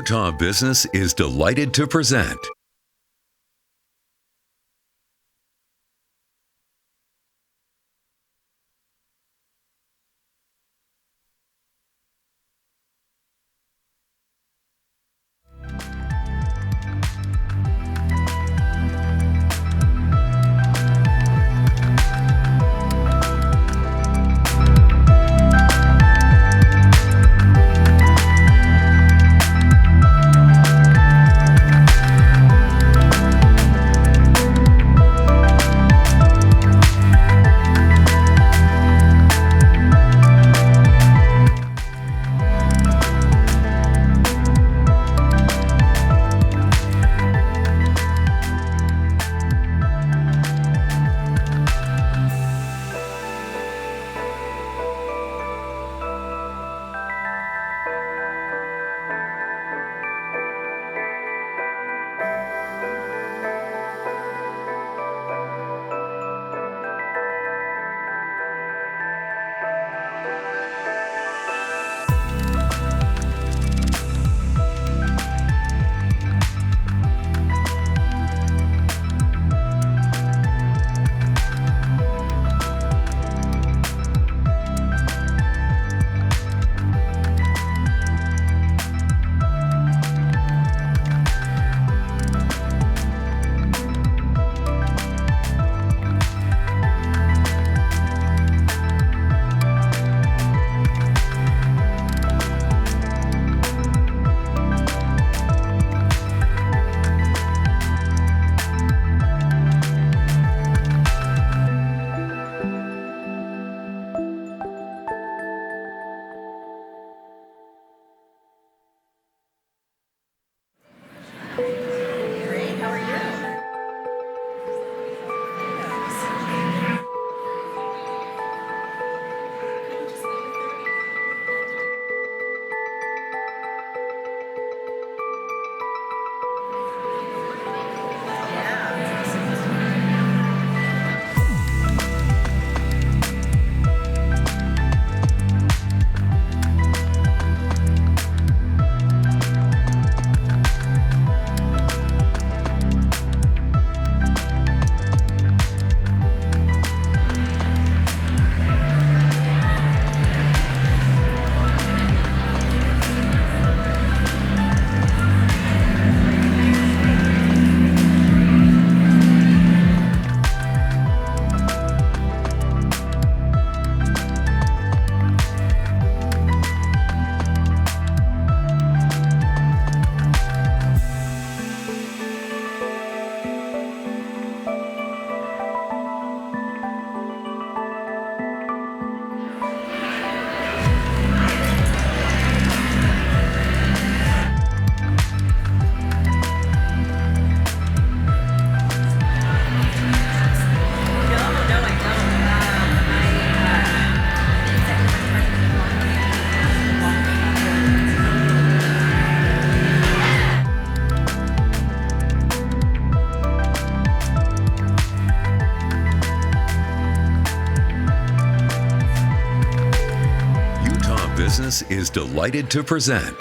Utah Business is delighted to present Business is delighted to present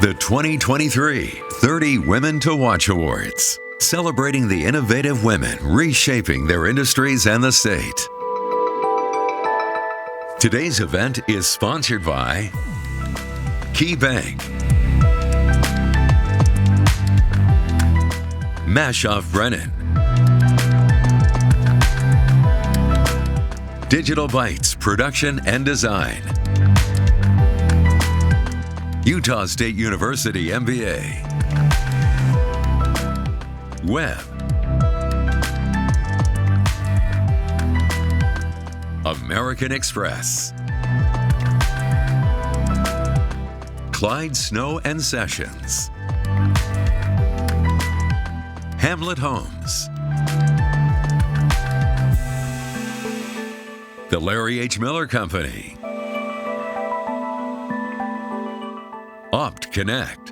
the 2023 30 Women to Watch Awards, celebrating the innovative women reshaping their industries and the state. Today's event is sponsored by Key Bank, Mashoff Brennan, Digital Bytes Production and Design, Utah State University MBA, Web, American Express, Clyde Snow and Sessions, Hamlet Homes, the Larry H. Miller Company, Opt Connect,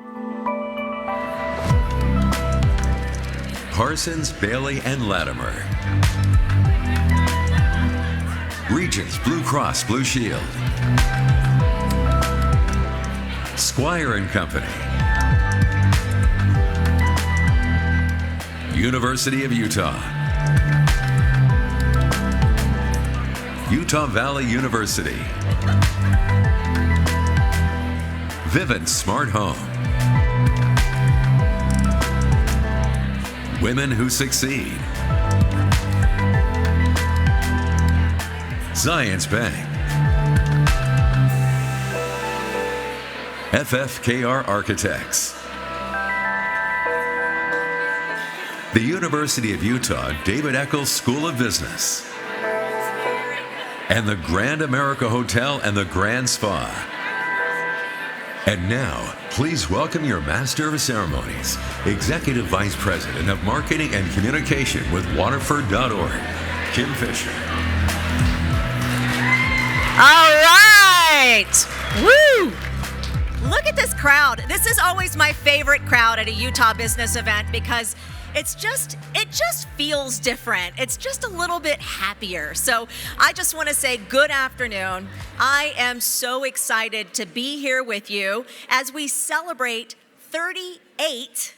Parsons, Bailey, and Latimer, Regents Blue Cross Blue Shield, Squire and Company, University of Utah, Utah Valley University, Vivint Smart Home, Women Who Succeed, Zions Bank, FFKR Architects, the University of Utah David Eccles School of Business, and the Grand America Hotel and the Grand Spa. And now, please welcome your Master of Ceremonies, Executive Vice President of Marketing and Communication with Waterford.org, Kim Fisher. All right! Woo! Look at this crowd. This is always my favorite crowd at a Utah business event because it just feels different. It's just a little bit happier. So I just want to say good afternoon. I am so excited to be here with you as we celebrate 38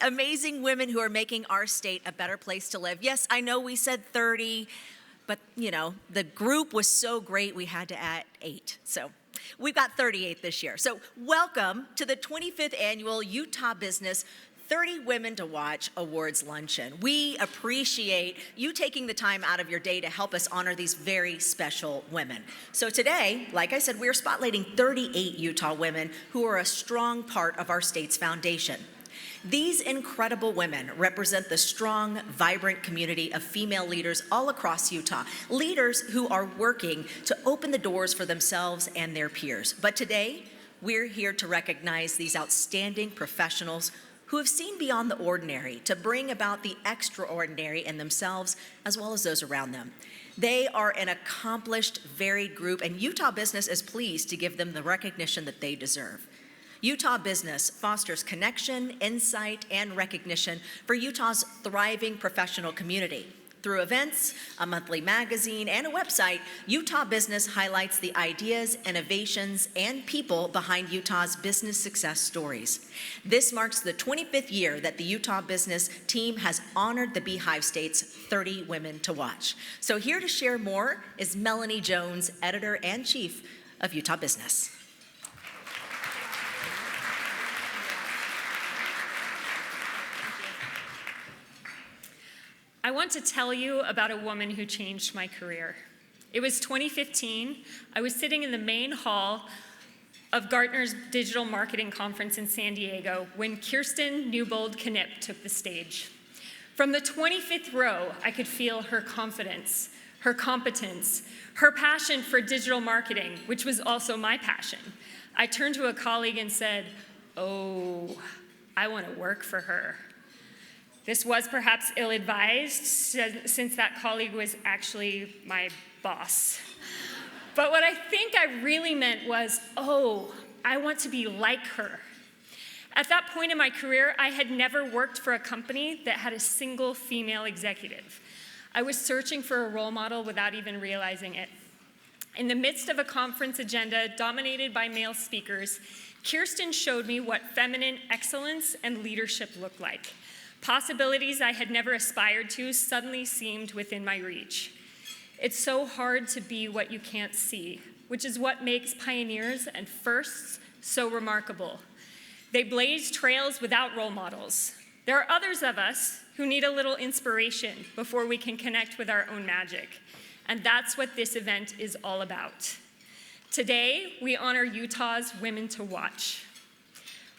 amazing women who are making our state a better place to live. Yes, I know we said 30, but the group was so great we had to add 8. So we've got 38 this year. So welcome to the 25th annual Utah Business 30 Women to Watch Awards Luncheon. We appreciate you taking the time out of your day to help us honor these very special women. So today, like I said, we're spotlighting 38 Utah women who are a strong part of our state's foundation. These incredible women represent the strong, vibrant community of female leaders all across Utah, leaders who are working to open the doors for themselves and their peers. But today, we're here to recognize these outstanding professionals who have seen beyond the ordinary to bring about the extraordinary in themselves as well as those around them. They are an accomplished, varied group, and Utah Business is pleased to give them the recognition that they deserve. Utah Business fosters connection, insight, and recognition for Utah's thriving professional community. Through events, a monthly magazine, and a website, Utah Business highlights the ideas, innovations, and people behind Utah's business success stories. This marks the 25th year that the Utah Business team has honored the Beehive State's 30 Women to Watch. So here to share more is Melanie Jones, Editor-in-Chief of Utah Business. I want to tell you about a woman who changed my career. It was 2015. I was sitting in the main hall of Gartner's Digital Marketing Conference in San Diego when Kirsten Newbold-Knipp took the stage. From the 25th row, I could feel her confidence, her competence, her passion for digital marketing, which was also my passion. I turned to a colleague and said, "Oh, I want to work for her." This was perhaps ill-advised, since that colleague was actually my boss. But what I think I really meant was, oh, I want to be like her. At that point in my career, I had never worked for a company that had a single female executive. I was searching for a role model without even realizing it. In the midst of a conference agenda dominated by male speakers, Kirsten showed me what feminine excellence and leadership looked like. Possibilities I had never aspired to suddenly seemed within my reach. It's so hard to be what you can't see, which is what makes pioneers and firsts so remarkable. They blaze trails without role models. There are others of us who need a little inspiration before we can connect with our own magic, and that's what this event is all about. Today, we honor Utah's Women to Watch.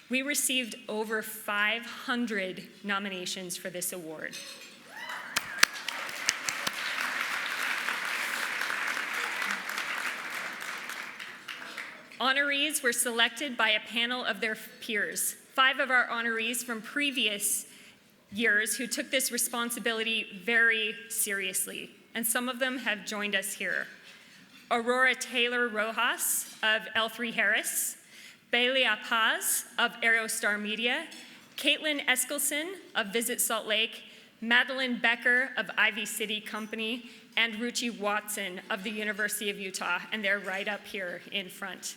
We received over 500 nominations for this award. Honorees were selected by a panel of their peers. 5 of our honorees from previous years who took this responsibility very seriously, and some of them have joined us here. Aurora Taylor Rojas of L3 Harris, Belia Paz of Aerostar Media, Caitlin Eskelson of Visit Salt Lake, Madeline Becker of Ivy City Company, and Ruchi Watson of the University of Utah, and they're right up here in front.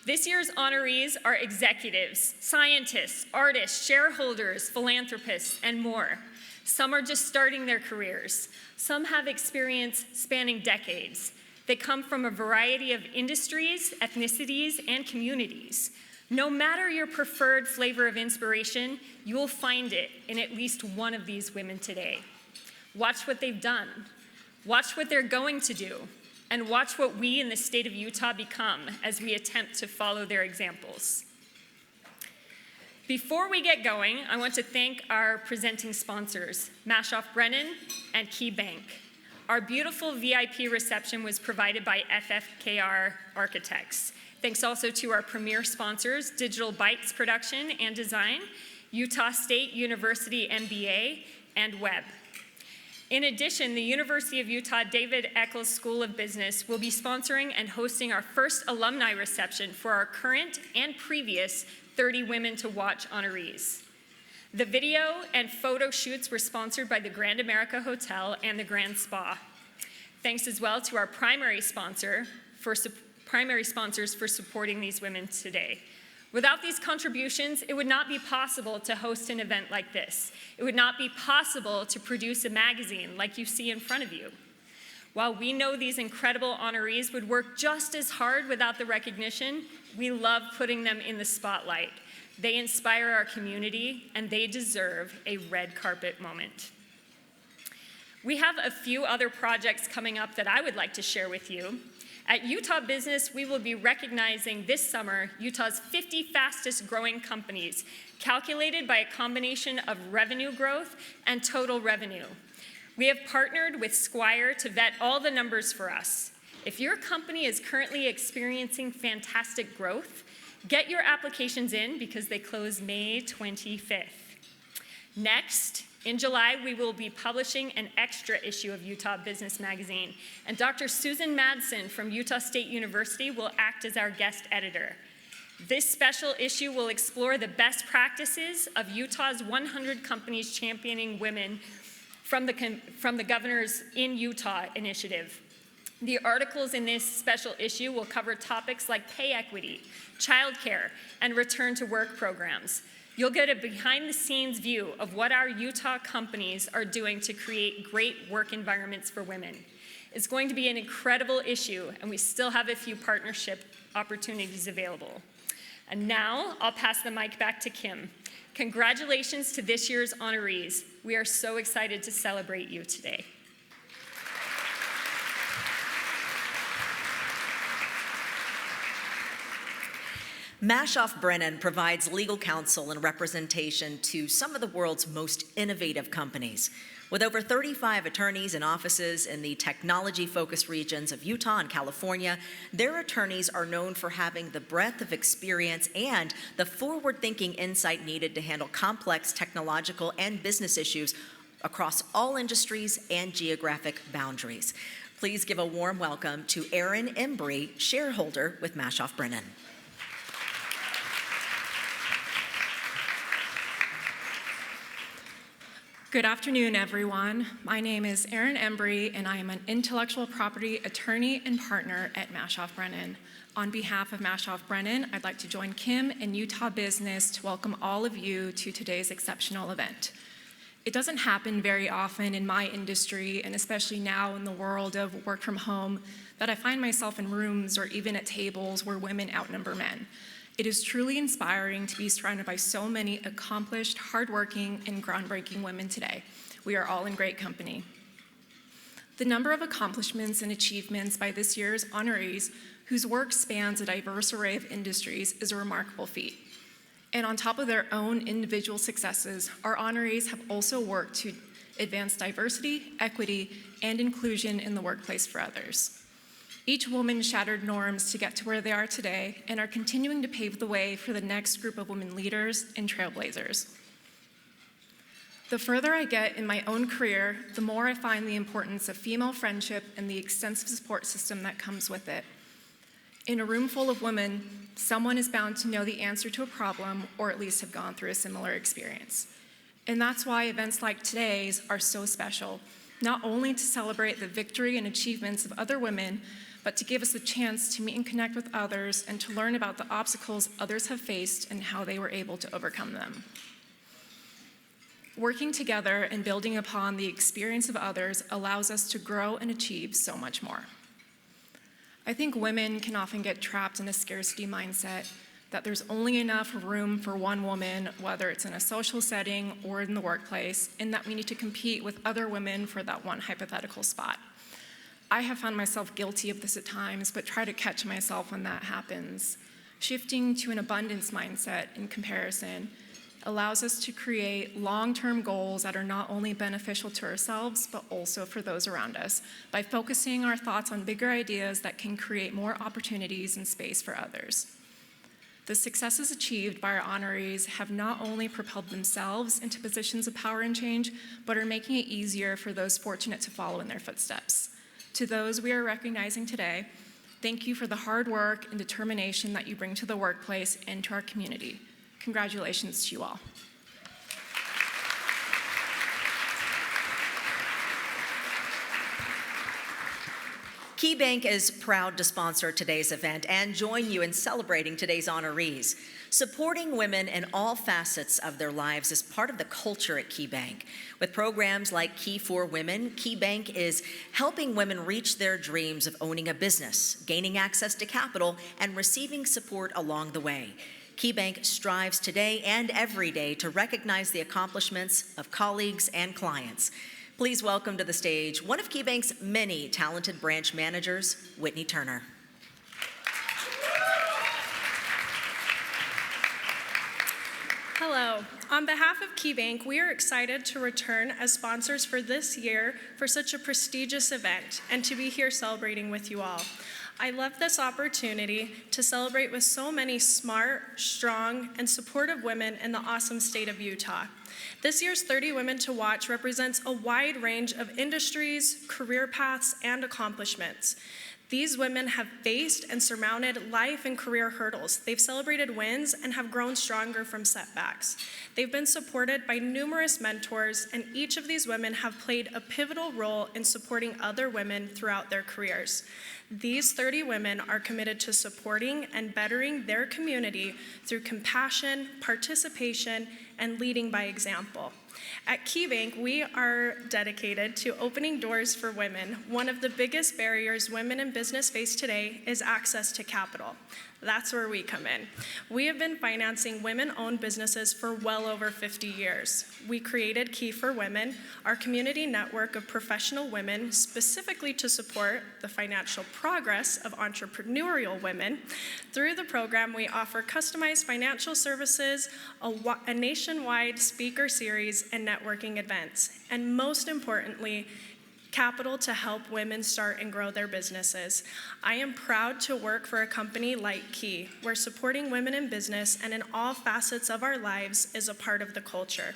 This year's honorees are executives, scientists, artists, shareholders, philanthropists, and more. Some are just starting their careers. Some have experience spanning decades. They come from a variety of industries, ethnicities, and communities. No matter your preferred flavor of inspiration, you will find it in at least one of these women today. Watch what they've done. Watch what they're going to do. And watch what we in the state of Utah become as we attempt to follow their examples. Before we get going, I want to thank our presenting sponsors, Mashoff Brennan and Key Bank. Our beautiful VIP reception was provided by FFKR Architects. Thanks also to our premier sponsors, Digital Bytes Production and Design, Utah State University MBA, and Web. In addition, the University of Utah David Eccles School of Business will be sponsoring and hosting our first alumni reception for our current and previous 30 Women to Watch honorees. The video and photo shoots were sponsored by the Grand America Hotel and the Grand Spa. Thanks as well to our primary sponsors for supporting these women today. Without these contributions, it would not be possible to host an event like this. It would not be possible to produce a magazine like you see in front of you. While we know these incredible honorees would work just as hard without the recognition, we love putting them in the spotlight. They inspire our community, and they deserve a red carpet moment. We have a few other projects coming up that I would like to share with you. At Utah Business, we will be recognizing this summer Utah's 50 fastest growing companies, calculated by a combination of revenue growth and total revenue. We have partnered with Squire to vet all the numbers for us. If your company is currently experiencing fantastic growth, get your applications in because they close May 25th. Next, in July, we will be publishing an extra issue of Utah Business Magazine, and Dr. Susan Madsen from Utah State University will act as our guest editor. This special issue will explore the best practices of Utah's 100 Companies Championing Women from the Governors in Utah initiative. The articles in this special issue will cover topics like pay equity, childcare, and return to work programs. You'll get a behind-the-scenes view of what our Utah companies are doing to create great work environments for women. It's going to be an incredible issue, and we still have a few partnership opportunities available. And now, I'll pass the mic back to Kim. Congratulations to this year's honorees. We are so excited to celebrate you today. Mashoff Brennan provides legal counsel and representation to some of the world's most innovative companies. With over 35 attorneys and offices in the technology-focused regions of Utah and California, their attorneys are known for having the breadth of experience and the forward-thinking insight needed to handle complex technological and business issues across all industries and geographic boundaries. Please give a warm welcome to Erin Embry, shareholder with Mashoff Brennan. Good afternoon, everyone. My name is Erin Embry, and I am an intellectual property attorney and partner at Mashoff Brennan. On behalf of Mashoff Brennan, I'd like to join Kim and Utah Business to welcome all of you to today's exceptional event. It doesn't happen very often in my industry, and especially now in the world of work from home, that I find myself in rooms or even at tables where women outnumber men. It is truly inspiring to be surrounded by so many accomplished, hardworking, and groundbreaking women today. We are all in great company. The number of accomplishments and achievements by this year's honorees, whose work spans a diverse array of industries, is a remarkable feat. And on top of their own individual successes, our honorees have also worked to advance diversity, equity, and inclusion in the workplace for others. Each woman shattered norms to get to where they are today and are continuing to pave the way for the next group of women leaders and trailblazers. The further I get in my own career, the more I find the importance of female friendship and the extensive support system that comes with it. In a room full of women, someone is bound to know the answer to a problem or at least have gone through a similar experience. And that's why events like today's are so special, not only to celebrate the victory and achievements of other women, but to give us the chance to meet and connect with others and to learn about the obstacles others have faced and how they were able to overcome them. Working together and building upon the experience of others allows us to grow and achieve so much more. I think women can often get trapped in a scarcity mindset, that there's only enough room for one woman, whether it's in a social setting or in the workplace, and that we need to compete with other women for that one hypothetical spot. I have found myself guilty of this at times, but try to catch myself when that happens. Shifting to an abundance mindset in comparison allows us to create long-term goals that are not only beneficial to ourselves, but also for those around us, by focusing our thoughts on bigger ideas that can create more opportunities and space for others. The successes achieved by our honorees have not only propelled themselves into positions of power and change, but are making it easier for those fortunate to follow in their footsteps. To those we are recognizing today, thank you for the hard work and determination that you bring to the workplace and to our community. Congratulations to you all. KeyBank is proud to sponsor today's event and join you in celebrating today's honorees. Supporting women in all facets of their lives is part of the culture at KeyBank. With programs like Key for Women, KeyBank is helping women reach their dreams of owning a business, gaining access to capital, and receiving support along the way. KeyBank strives today and every day to recognize the accomplishments of colleagues and clients. Please welcome to the stage one of KeyBank's many talented branch managers, Whitney Turner. Hello. On behalf of KeyBank, we are excited to return as sponsors for this year for such a prestigious event and to be here celebrating with you all. I love this opportunity to celebrate with so many smart, strong, and supportive women in the awesome state of Utah. This year's 30 Women to Watch represents a wide range of industries, career paths, and accomplishments. These women have faced and surmounted life and career hurdles. They've celebrated wins and have grown stronger from setbacks. They've been supported by numerous mentors, and each of these women have played a pivotal role in supporting other women throughout their careers. These 30 women are committed to supporting and bettering their community through compassion, participation, and leading by example. At KeyBank, we are dedicated to opening doors for women. One of the biggest barriers women in business face today is access to capital. That's where we come in. We have been financing women-owned businesses for well over 50 years. We created Key for Women, our community network of professional women, specifically to support the financial progress of entrepreneurial women. Through the program, we offer customized financial services, a nationwide speaker series, and networking events. And most importantly, capital to help women start and grow their businesses. I am proud to work for a company like Key, where supporting women in business and in all facets of our lives is a part of the culture.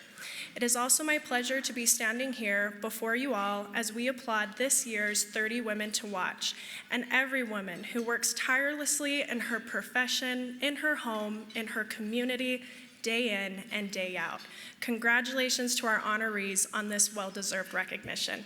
It is also my pleasure to be standing here before you all as we applaud this year's 30 Women to Watch, and every woman who works tirelessly in her profession, in her home, in her community, day in and day out. Congratulations to our honorees on this well-deserved recognition.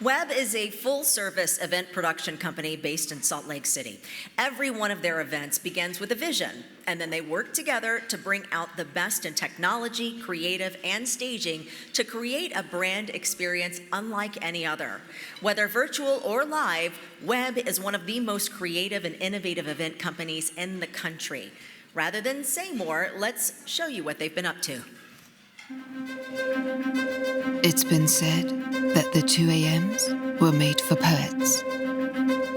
Webb is a full-service event production company based in Salt Lake City. Every one of their events begins with a vision, and then they work together to bring out the best in technology, creative, and staging to create a brand experience unlike any other. Whether virtual or live, Webb is one of the most creative and innovative event companies in the country. Rather than say more, let's show you what they've been up to. It's been said that the 2 a.m.s were made for poets,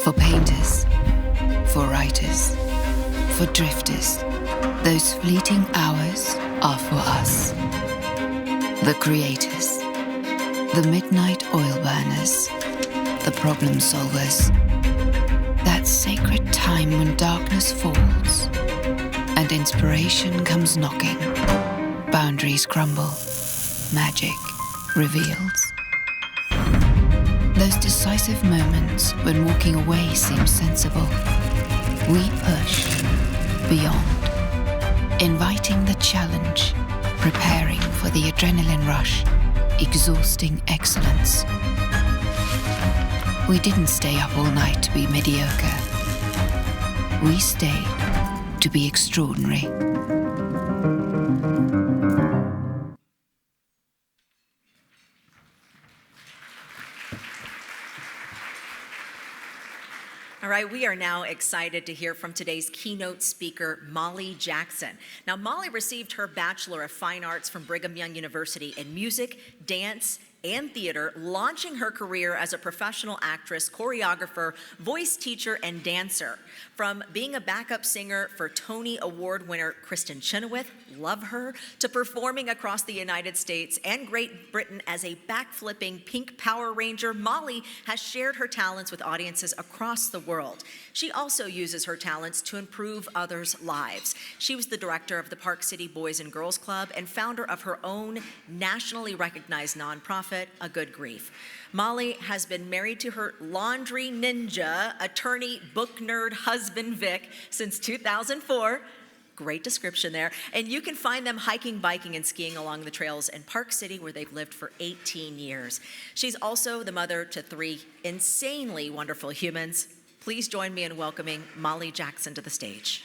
for painters, for writers, for drifters. Those fleeting hours are for us, the creators, the midnight oil burners, the problem solvers. That sacred time when darkness falls and inspiration comes knocking. Boundaries crumble, magic reveals. Those decisive moments when walking away seems sensible. We push beyond, inviting the challenge, preparing for the adrenaline rush, exhausting excellence. We didn't stay up all night to be mediocre. We stayed to be extraordinary. All right, we are now excited to hear from today's keynote speaker, Molly Jackson. Now, Molly received her Bachelor of Fine Arts from Brigham Young University in music, dance, and theater, launching her career as a professional actress, choreographer, voice teacher, and dancer. From being a backup singer for Tony Award winner Kristen Chenoweth, love her, to performing across the United States and Great Britain as a backflipping pink Power Ranger, Molly has shared her talents with audiences across the world. She also uses her talents to improve others' lives. She was the director of the Park City Boys and Girls Club and founder of her own nationally recognized nonprofit, A Good Grief. Molly has been married to her laundry ninja, attorney, book nerd husband, Vic, since 2004. Great description there. And you can find them hiking, biking, and skiing along the trails in Park City, where they've lived for 18 years. She's also the mother to 3 insanely wonderful humans. Please join me in welcoming Molly Jackson to the stage.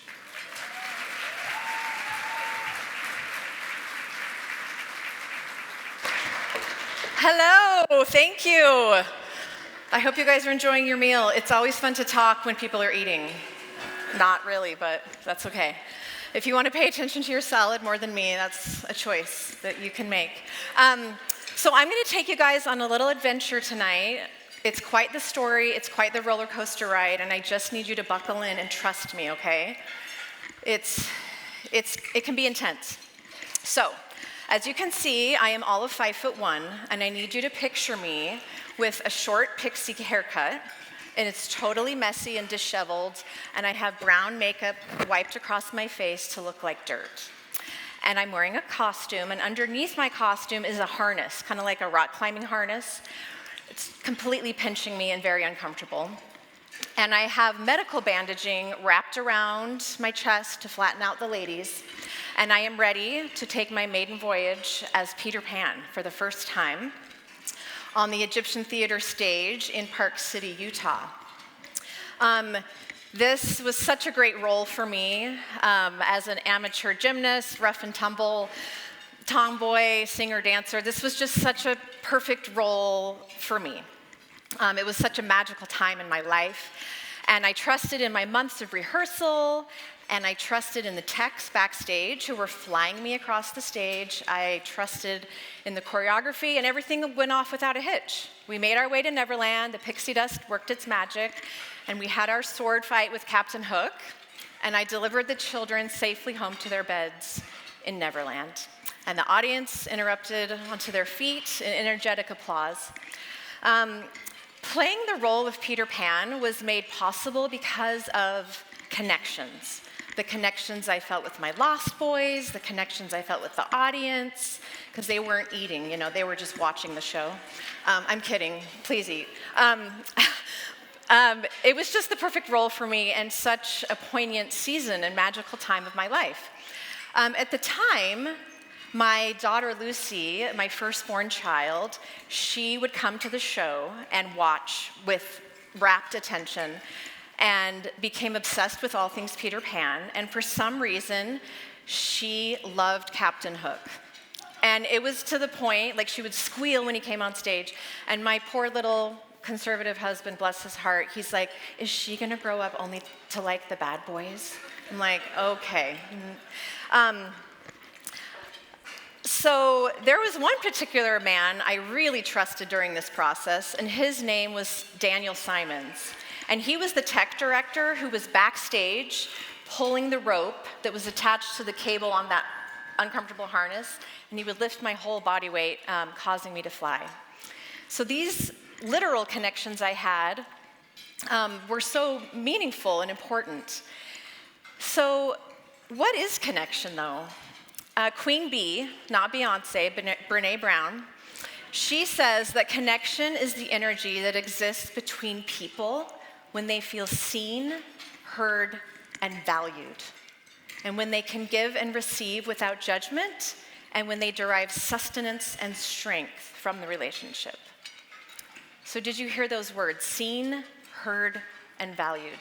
Hello, thank you. I hope you guys are enjoying your meal. It's always fun to talk when people are eating. Not really, but that's okay. If you want to pay attention to your salad more than me, that's a choice that you can make. So I'm going to take you guys on a little adventure tonight. It's quite the story, it's quite the roller coaster ride, and I just need you to buckle in and trust me, okay? It can be intense. So, as you can see, I am all of 5'1", and I need you to picture me with a short pixie haircut, and it's totally messy and disheveled, and I have brown makeup wiped across my face to look like dirt. And I'm wearing a costume, and underneath my costume is a harness, kind of like a rock climbing harness. It's completely pinching me and very uncomfortable. And I have medical bandaging wrapped around my chest to flatten out the ladies. And I am ready to take my maiden voyage as Peter Pan for the first time on the Egyptian Theater stage in Park City, Utah. This was such a great role for me as an amateur gymnast, rough and tumble, tomboy, singer, dancer. This was just such a perfect role for me. It was such a magical time in my life. And I trusted in my months of rehearsal, and I trusted in the techs backstage who were flying me across the stage. I trusted in the choreography, and everything went off without a hitch. We made our way to Neverland, the pixie dust worked its magic, and we had our sword fight with Captain Hook, and I delivered the children safely home to their beds in Neverland. And the audience interrupted onto their feet in energetic applause. Playing the role of Peter Pan was made possible because of connections. The connections I felt with my Lost Boys, the connections I felt with the audience, because they weren't eating, they were just watching the show. I'm kidding, please eat. It was just the perfect role for me and such a poignant season and magical time of my life. At the time, my daughter Lucy, my firstborn child, she would come to the show and watch with rapt attention and became obsessed with all things Peter Pan. And for some reason, she loved Captain Hook. And it was to the point, like she would squeal when he came on stage. And my poor little conservative husband, bless his heart, he's like, is she gonna grow up only to like the bad boys? I'm like, okay. So there was one particular man I really trusted during this process, and his name was Daniel Simons. And he was the tech director who was backstage pulling the rope that was attached to the cable on that uncomfortable harness, and he would lift my whole body weight, causing me to fly. So these literal connections I had were so meaningful and important. So what is connection, though? Queen Bee, not Beyonce, Brené Brown, she says that connection is the energy that exists between people when they feel seen, heard, and valued. And when they can give and receive without judgment and when they derive sustenance and strength from the relationship. So did you hear those words? Seen, heard, and valued.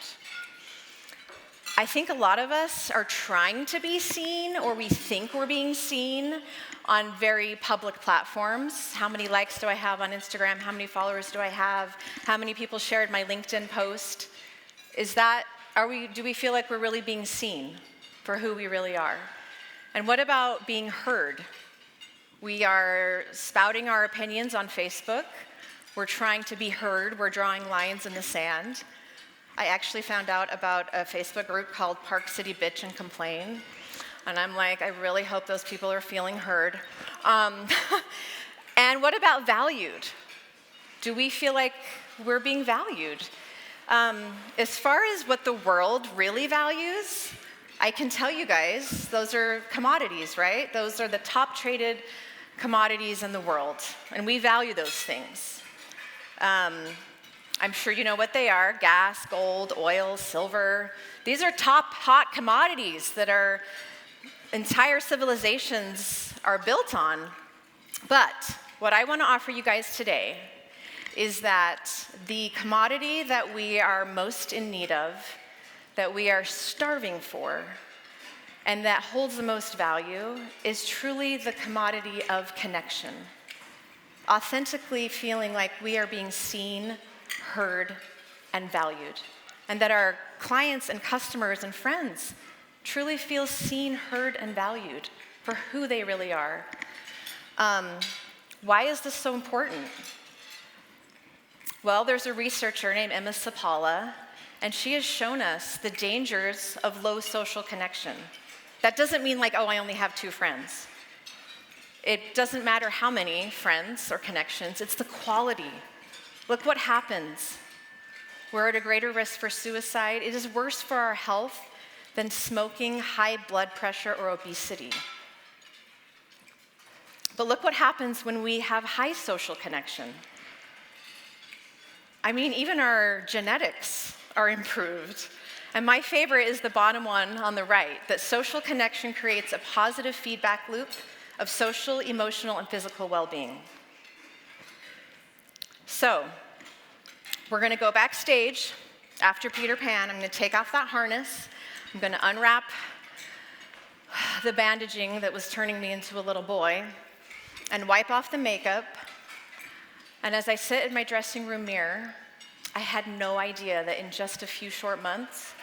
I think a lot of us are trying to be seen, or we think we're being seen on very public platforms. How many likes do I have on Instagram? How many followers do I have? How many people shared my LinkedIn post? Do we feel like we're really being seen for who we really are? And what about being heard? We are spouting our opinions on Facebook. We're trying to be heard. We're drawing lines in the sand. I actually found out about a Facebook group called Park City Bitch and Complain. And I'm like, I really hope those people are feeling heard. And what about valued? Do we feel like we're being valued? As far as what the world really values, I can tell you guys, those are commodities, right? Those are the top traded commodities in the world. And we value those things. I'm sure you know what they are: gas, gold, oil, silver. These are top hot commodities that our entire civilizations are built on. But what I want to offer you guys today is that the commodity that we are most in need of, that we are starving for, and that holds the most value is truly the commodity of connection. Authentically feeling like we are being seen, heard, and valued, and that our clients and customers and friends truly feel seen, heard, and valued for who they really are. Why is this so important? Well, there's a researcher named Emma Sapala, and she has shown us the dangers of low social connection. That doesn't mean like, oh, I only have 2 friends. It doesn't matter how many friends or connections, it's the quality. Look what happens. We're at a greater risk for suicide. It is worse for our health than smoking, high blood pressure, or obesity. But look what happens when we have high social connection. I mean, even our genetics are improved. And my favorite is the bottom one on the right, that social connection creates a positive feedback loop of social, emotional, and physical well-being. So, we're going to go backstage after Peter Pan. I'm going to take off that harness. I'm going to unwrap the bandaging that was turning me into a little boy and wipe off the makeup. And as I sit in my dressing room mirror, I had no idea that in just a few short months,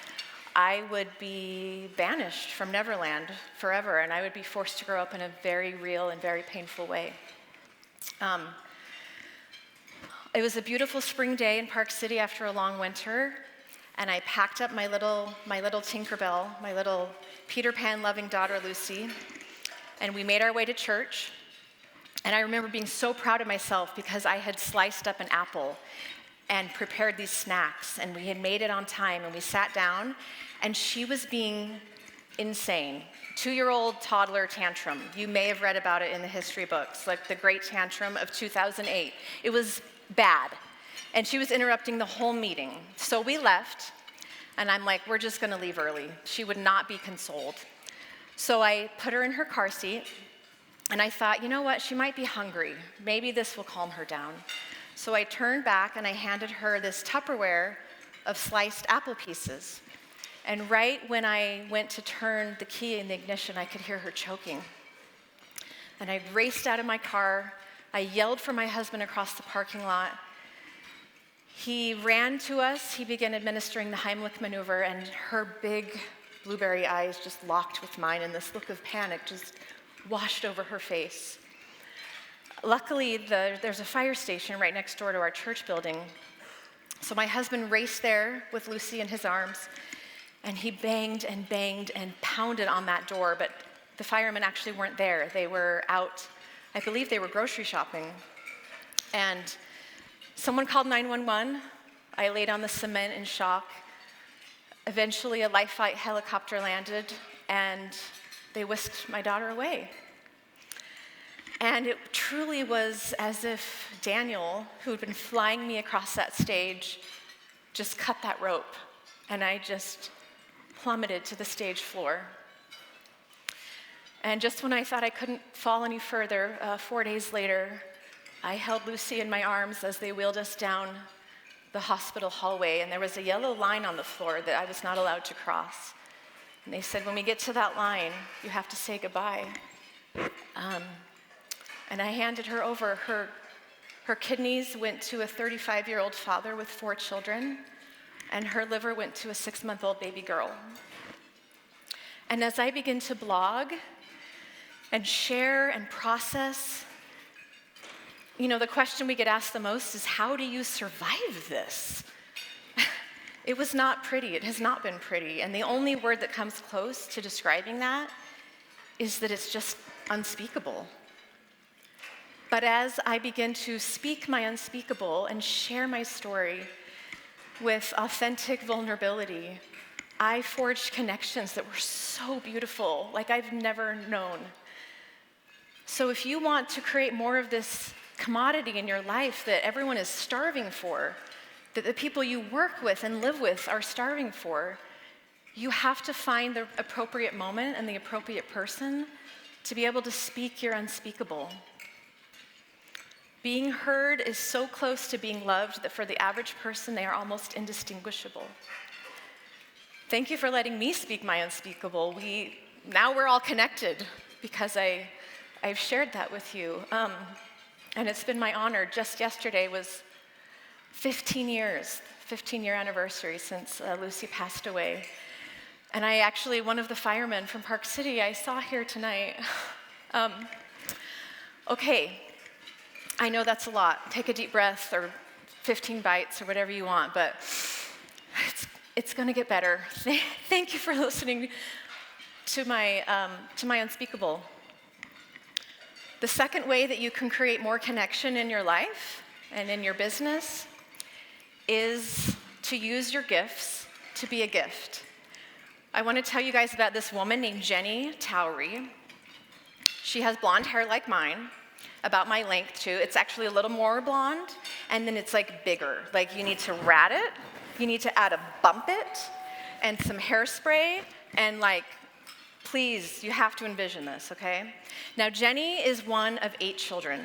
I would be banished from Neverland forever, and I would be forced to grow up in a very real and very painful way. It was a beautiful spring day in Park City after a long winter, and I packed up my little Tinkerbell, my little Peter Pan loving daughter Lucy, and we made our way to church. And I remember being so proud of myself because I had sliced up an apple and prepared these snacks, and we had made it on time, and we sat down, and she was being insane. 2-year-old toddler tantrum. You may have read about it in the history books, like the Great Tantrum of 2008. It was bad. And she was interrupting the whole meeting. So we left, and I'm like, we're just gonna leave early. She would not be consoled. So I put her in her car seat, and I thought, you know what, she might be hungry. Maybe this will calm her down. So I turned back and I handed her this Tupperware of sliced apple pieces. And right when I went to turn the key in the ignition, I could hear her choking. And I raced out of my car. I yelled for my husband across the parking lot. He ran to us. He began administering the Heimlich maneuver, and her big blueberry eyes just locked with mine, and this look of panic just washed over her face. Luckily, there's a fire station right next door to our church building. So my husband raced there with Lucy in his arms, and he banged and banged and pounded on that door, but the firemen actually weren't there. They were out, I believe they were grocery shopping. And someone called 911. I laid on the cement in shock. Eventually, a life flight helicopter landed, and they whisked my daughter away. And it truly was as if Daniel, who'd been flying me across that stage, just cut that rope, and I just plummeted to the stage floor. And just when I thought I couldn't fall any further, 4 days later, I held Lucy in my arms as they wheeled us down the hospital hallway, and there was a yellow line on the floor that I was not allowed to cross. And they said, when we get to that line, you have to say goodbye. And I handed her over. Her kidneys went to a 35-year-old father with 4 children, and her liver went to a 6-month-old baby girl. And as I begin to blog and share and process, the question we get asked the most is, how do you survive this? It was not pretty. It has not been pretty. And the only word that comes close to describing that is that it's just unspeakable. But as I begin to speak my unspeakable and share my story with authentic vulnerability, I forged connections that were so beautiful, like I've never known. So if you want to create more of this commodity in your life that everyone is starving for, that the people you work with and live with are starving for, you have to find the appropriate moment and the appropriate person to be able to speak your unspeakable. Being heard is so close to being loved that for the average person, they are almost indistinguishable. Thank you for letting me speak my unspeakable. Now we're all connected because I've shared that with you. And it's been my honor. Just yesterday was 15-year anniversary since Lucy passed away. And I actually, one of the firemen from Park City, I saw here tonight. Okay, I know that's a lot. Take a deep breath or 15 bites or whatever you want, but it's gonna get better. Thank you for listening to my unspeakable. The second way that you can create more connection in your life and in your business is to use your gifts to be a gift. I want to tell you guys about this woman named Jenny Towery. She has blonde hair like mine, about my length too. It's actually a little more blonde, and then it's like bigger. Like you need to rat it, you need to add a bump it, and some hairspray, and please, you have to envision this, okay? Now, Jenny is one of 8 children,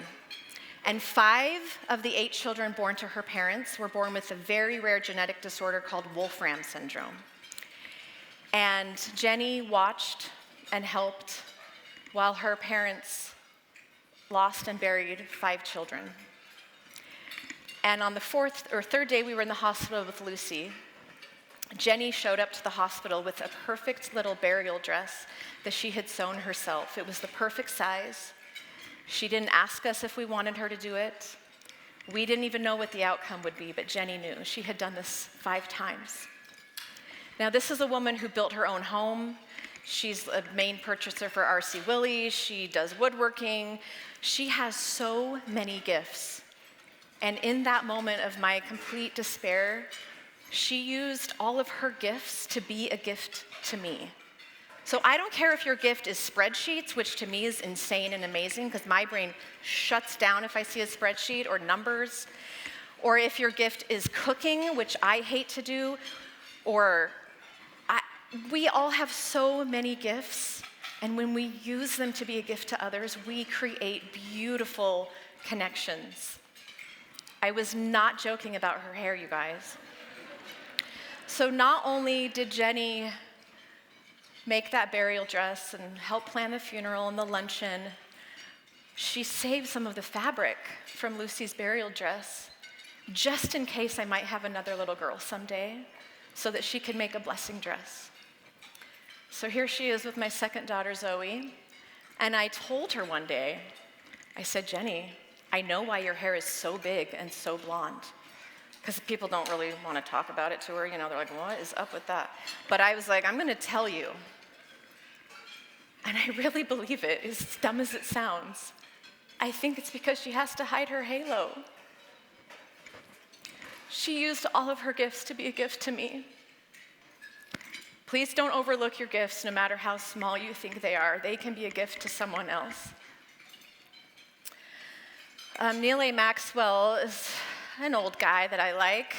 and 5 of the 8 children born to her parents were born with a very rare genetic disorder called Wolfram syndrome. And Jenny watched and helped while her parents lost and buried 5 children. And on the 4th or 3rd day we were in the hospital with Lucy, Jenny showed up to the hospital with a perfect little burial dress that she had sewn herself. It was the perfect size. She didn't ask us if we wanted her to do it. We didn't even know what the outcome would be, but Jenny knew. She had done this 5 times. Now, this is a woman who built her own home. She's a main purchaser for R.C. Willey. She does woodworking. She has so many gifts. And in that moment of my complete despair, she used all of her gifts to be a gift to me. So I don't care if your gift is spreadsheets, which to me is insane and amazing because my brain shuts down if I see a spreadsheet, or numbers, or if your gift is cooking, which I hate to do, we all have so many gifts, and when we use them to be a gift to others, we create beautiful connections. I was not joking about her hair, you guys. So not only did Jenny make that burial dress and help plan the funeral and the luncheon, she saved some of the fabric from Lucy's burial dress just in case I might have another little girl someday so that she could make a blessing dress. So here she is with my second daughter, Zoe, and I told her one day, I said, Jenny, I know why your hair is so big and so blonde. Because people don't really want to talk about it to her. They're like, what is up with that? But I was like, I'm going to tell you. And I really believe it, as dumb as it sounds. I think it's because she has to hide her halo. She used all of her gifts to be a gift to me. Please don't overlook your gifts, no matter how small you think they are. They can be a gift to someone else. Neil A. Maxwell is an old guy that I like.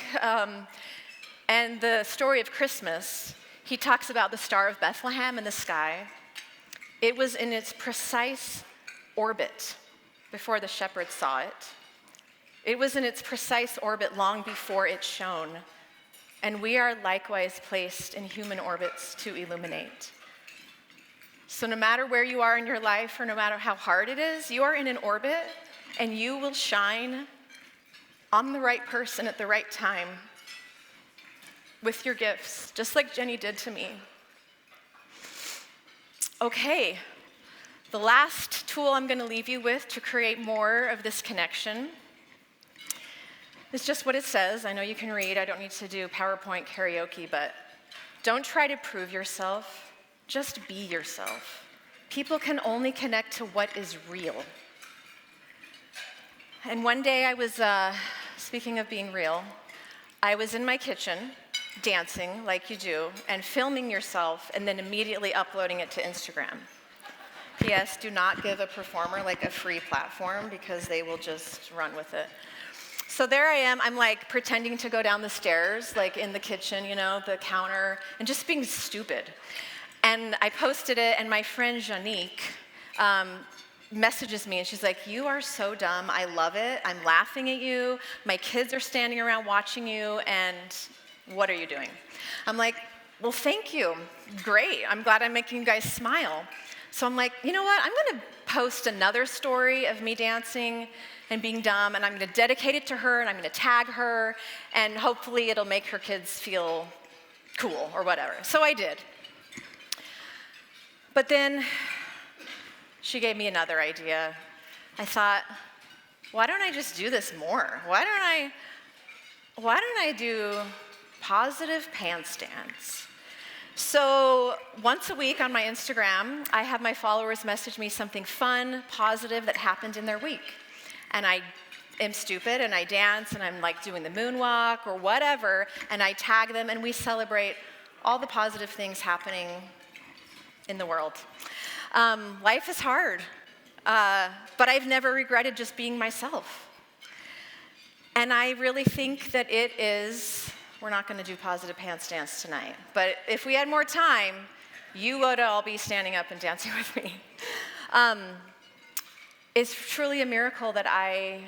And the story of Christmas, he talks about the Star of Bethlehem in the sky. It was in its precise orbit before the shepherds saw it. It was in its precise orbit long before it shone. And we are likewise placed in human orbits to illuminate. So no matter where you are in your life, or no matter how hard it is, you are in an orbit, and you will shine on the right person at the right time with your gifts, just like Jenny did to me. Okay, the last tool I'm going to leave you with to create more of this connection is just what it says. I know you can read. I don't need to do PowerPoint karaoke, but don't try to prove yourself. Just be yourself. People can only connect to what is real. And one day I was, speaking of being real, I was in my kitchen dancing like you do and filming yourself and then immediately uploading it to Instagram. P.S. Do not give a performer like a free platform because they will just run with it. So there I am, I'm like pretending to go down the stairs, like in the kitchen, you know, the counter, and just being stupid. And I posted it, and my friend Janique messages me, and she's like, "You are so dumb, I love it, I'm laughing at you, my kids are standing around watching you, and what are you doing?" I'm like, "Well, thank you, great, I'm glad I'm making you guys smile." So I'm like, you know what, I'm gonna post another story of me dancing and being dumb, and I'm gonna dedicate it to her, and I'm gonna tag her, and hopefully it'll make her kids feel cool or whatever. So I did. But then she gave me another idea. I thought, why don't I just do this more? Why don't I do positive handstands? So once a week on my Instagram, I have my followers message me something fun, positive that happened in their week. And I am stupid, and I dance, and I'm like doing the moonwalk or whatever, and I tag them, and we celebrate all the positive things happening in the world. Life is hard, but I've never regretted just being myself. And I really think that it is, we're not gonna do positive handstands tonight, but if we had more time, you would all be standing up and dancing with me. It's truly a miracle that I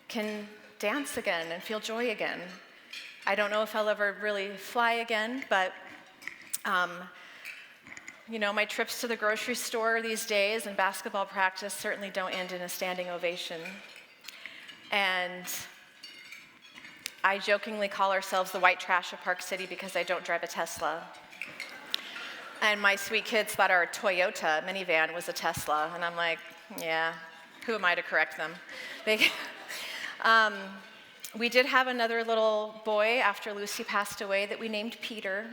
can dance again and feel joy again. I don't know if I'll ever really fly again, but you know, my trips to the grocery store these days and basketball practice certainly don't end in a standing ovation. And I jokingly call ourselves the white trash of Park City because I don't drive a Tesla. And my sweet kids thought our Toyota minivan was a Tesla, and I'm like, yeah, who am I to correct them? We did have another little boy after Lucy passed away that we named Peter.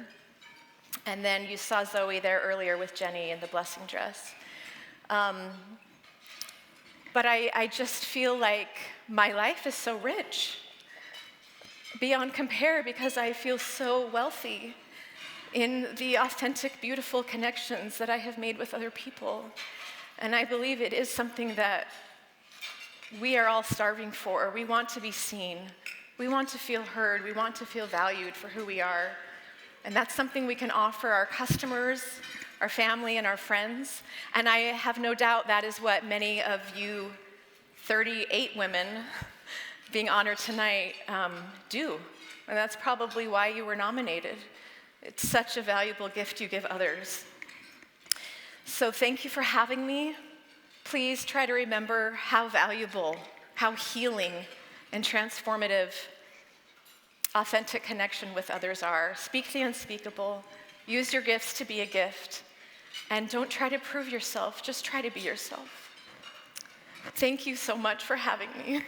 And then you saw Zoe there earlier with Jenny in the blessing dress. But I just feel like my life is so rich, beyond compare, because I feel so wealthy in the authentic, beautiful connections that I have made with other people. And I believe it is something that we are all starving for. We want to be seen. We want to feel heard. We want to feel valued for who we are. And that's something we can offer our customers, our family, and our friends. And I have no doubt that is what many of you 38 women being honored tonight do. And that's probably why you were nominated. It's such a valuable gift you give others. So thank you for having me. Please try to remember how valuable, how healing, and transformative authentic connection with others are. Speak the unspeakable. Use your gifts to be a gift. And don't try to prove yourself. Just try to be yourself. Thank you so much for having me.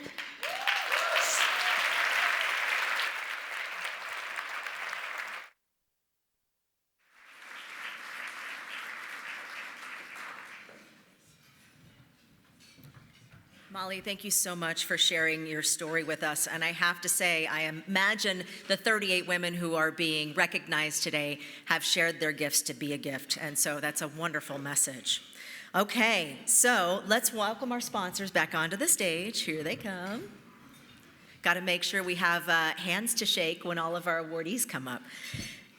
Molly, thank you so much for sharing your story with us. And I have to say, I imagine the 38 women who are being recognized today have shared their gifts to be a gift. And so that's a wonderful message. Okay, so let's welcome our sponsors back onto the stage. Here they come. Got to make sure we have hands to shake when all of our awardees come up.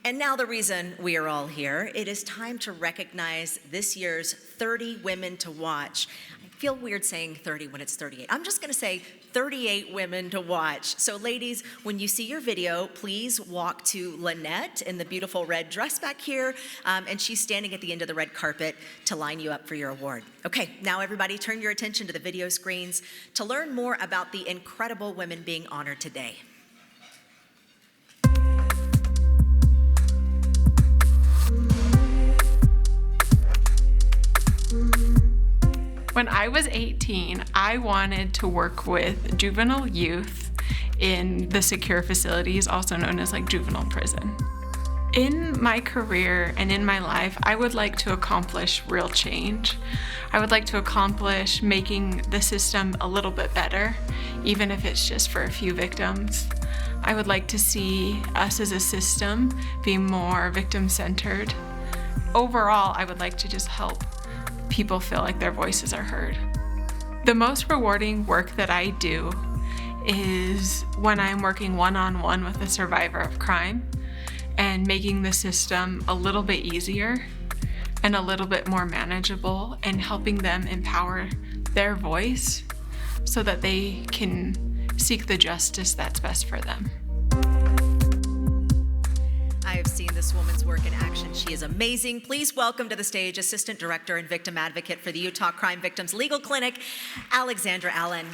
And now the reason we are all here, it is time to recognize this year's 30 Women to Watch. I feel weird saying 30 when it's 38. I'm just gonna say 38 women to watch. So ladies, when you see your video, please walk to Lynette in the beautiful red dress back here, and she's standing at the end of the red carpet to line you up for your award. Okay, now everybody turn your attention to the video screens to learn more about the incredible women being honored today. When I was 18, I wanted to work with juvenile youth in the secure facilities, also known as like juvenile prison. In my career and in my life, I would like to accomplish real change. I would like to accomplish making the system a little bit better, even if it's just for a few victims. I would like to see us as a system be more victim-centered. Overall, I would like to just help people feel like their voices are heard. The most rewarding work that I do is when I'm working one-on-one with a survivor of crime and making the system a little bit easier and a little bit more manageable and helping them empower their voice so that they can seek the justice that's best for them. I have seen this woman's work in action. She is amazing. Please welcome to the stage Assistant Director and Victim Advocate for the Utah Crime Victims Legal Clinic, Alexandra Allen.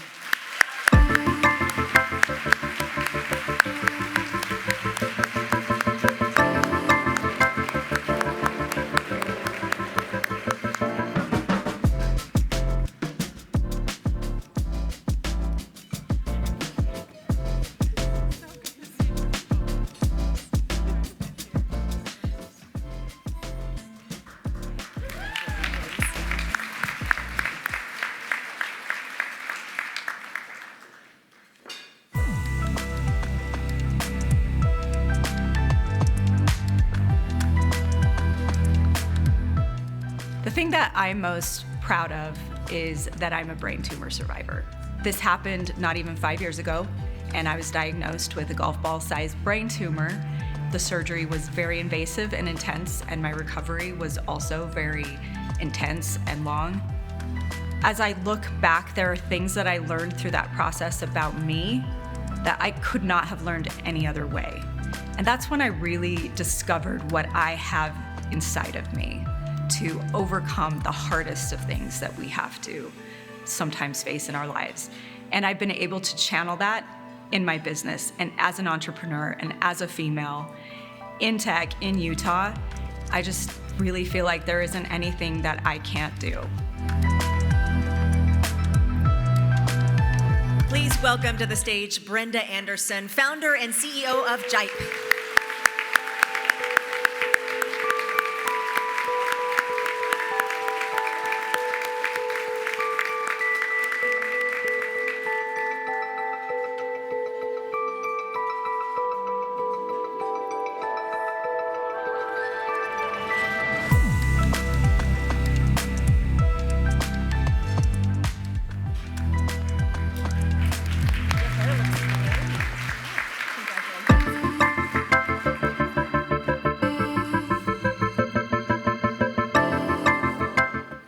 The thing that I'm most proud of is that I'm a brain tumor survivor. This happened not even 5 years ago, and I was diagnosed with a golf ball-sized brain tumor. The surgery was very invasive and intense, and my recovery was also very intense and long. As I look back, there are things that I learned through that process about me that I could not have learned any other way. And that's when I really discovered what I have inside of me to overcome the hardest of things that we have to sometimes face in our lives. And I've been able to channel that in my business and as an entrepreneur and as a female in tech in Utah. I just really feel like there isn't anything that I can't do. Please welcome to the stage Brenda Anderson, founder and CEO of JIPE.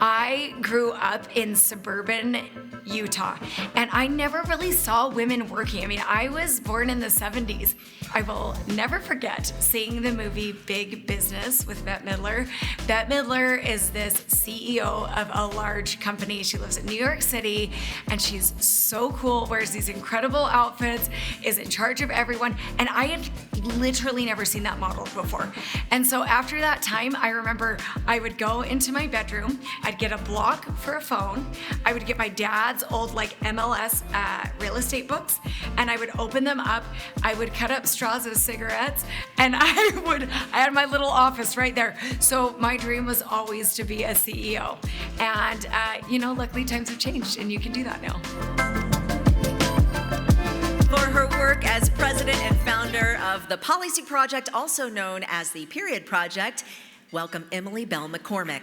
I grew up in suburban Utah, and I never really saw women working. I mean, I was born in the 70s. I will never forget seeing the movie Big Business with Bette Midler. Bette Midler is this CEO of a large company. She lives in New York City, and she's so cool, wears these incredible outfits, is in charge of everyone, and I had literally never seen that modeled before. And so after that time, I remember I would go into my bedroom, I'd get a block for a phone, I would get my dad's old like MLS real estate books, and I would open them up, I would cut up straws of cigarettes, and I had my little office right there. So my dream was always to be a CEO. And luckily times have changed and you can do that now. For her work as president and founder of the Policy Project, also known as the Period Project, welcome Emily Bell McCormick.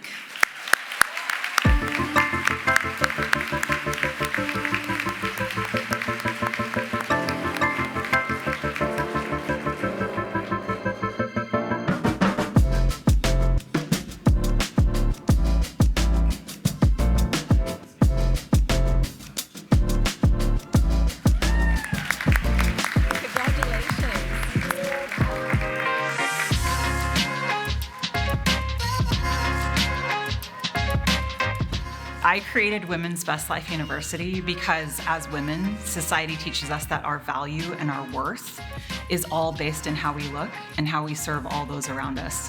I created Women's Best Life University because as women, society teaches us that our value and our worth is all based in how we look and how we serve all those around us.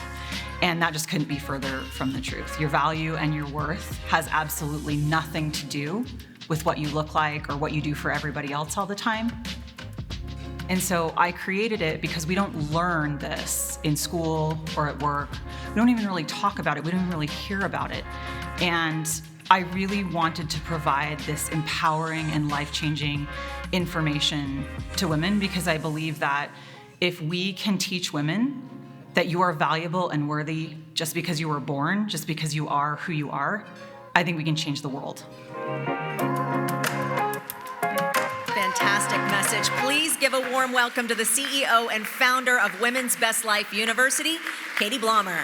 And that just couldn't be further from the truth. Your value and your worth has absolutely nothing to do with what you look like or what you do for everybody else all the time. And so I created it because we don't learn this in school or at work. We don't even really talk about it. We don't even really hear about it. And I really wanted to provide this empowering and life-changing information to women because I believe that if we can teach women that you are valuable and worthy just because you were born, just because you are who you are, I think we can change the world. Fantastic message. Please give a warm welcome to the CEO and founder of Women's Best Life University, Katie Blommer.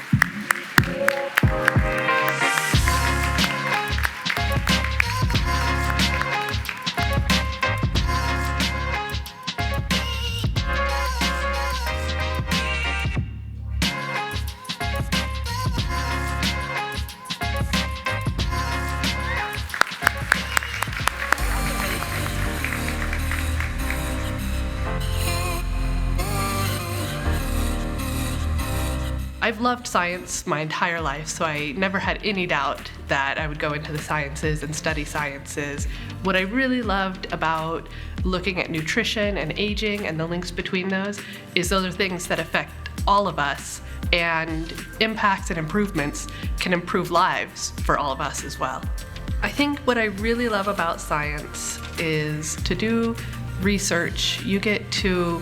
I've loved science my entire life, so I never had any doubt that I would go into the sciences and study sciences. What I really loved about looking at nutrition and aging and the links between those are things that affect all of us, and impacts and improvements can improve lives for all of us as well. I think what I really love about science is to do research. You get to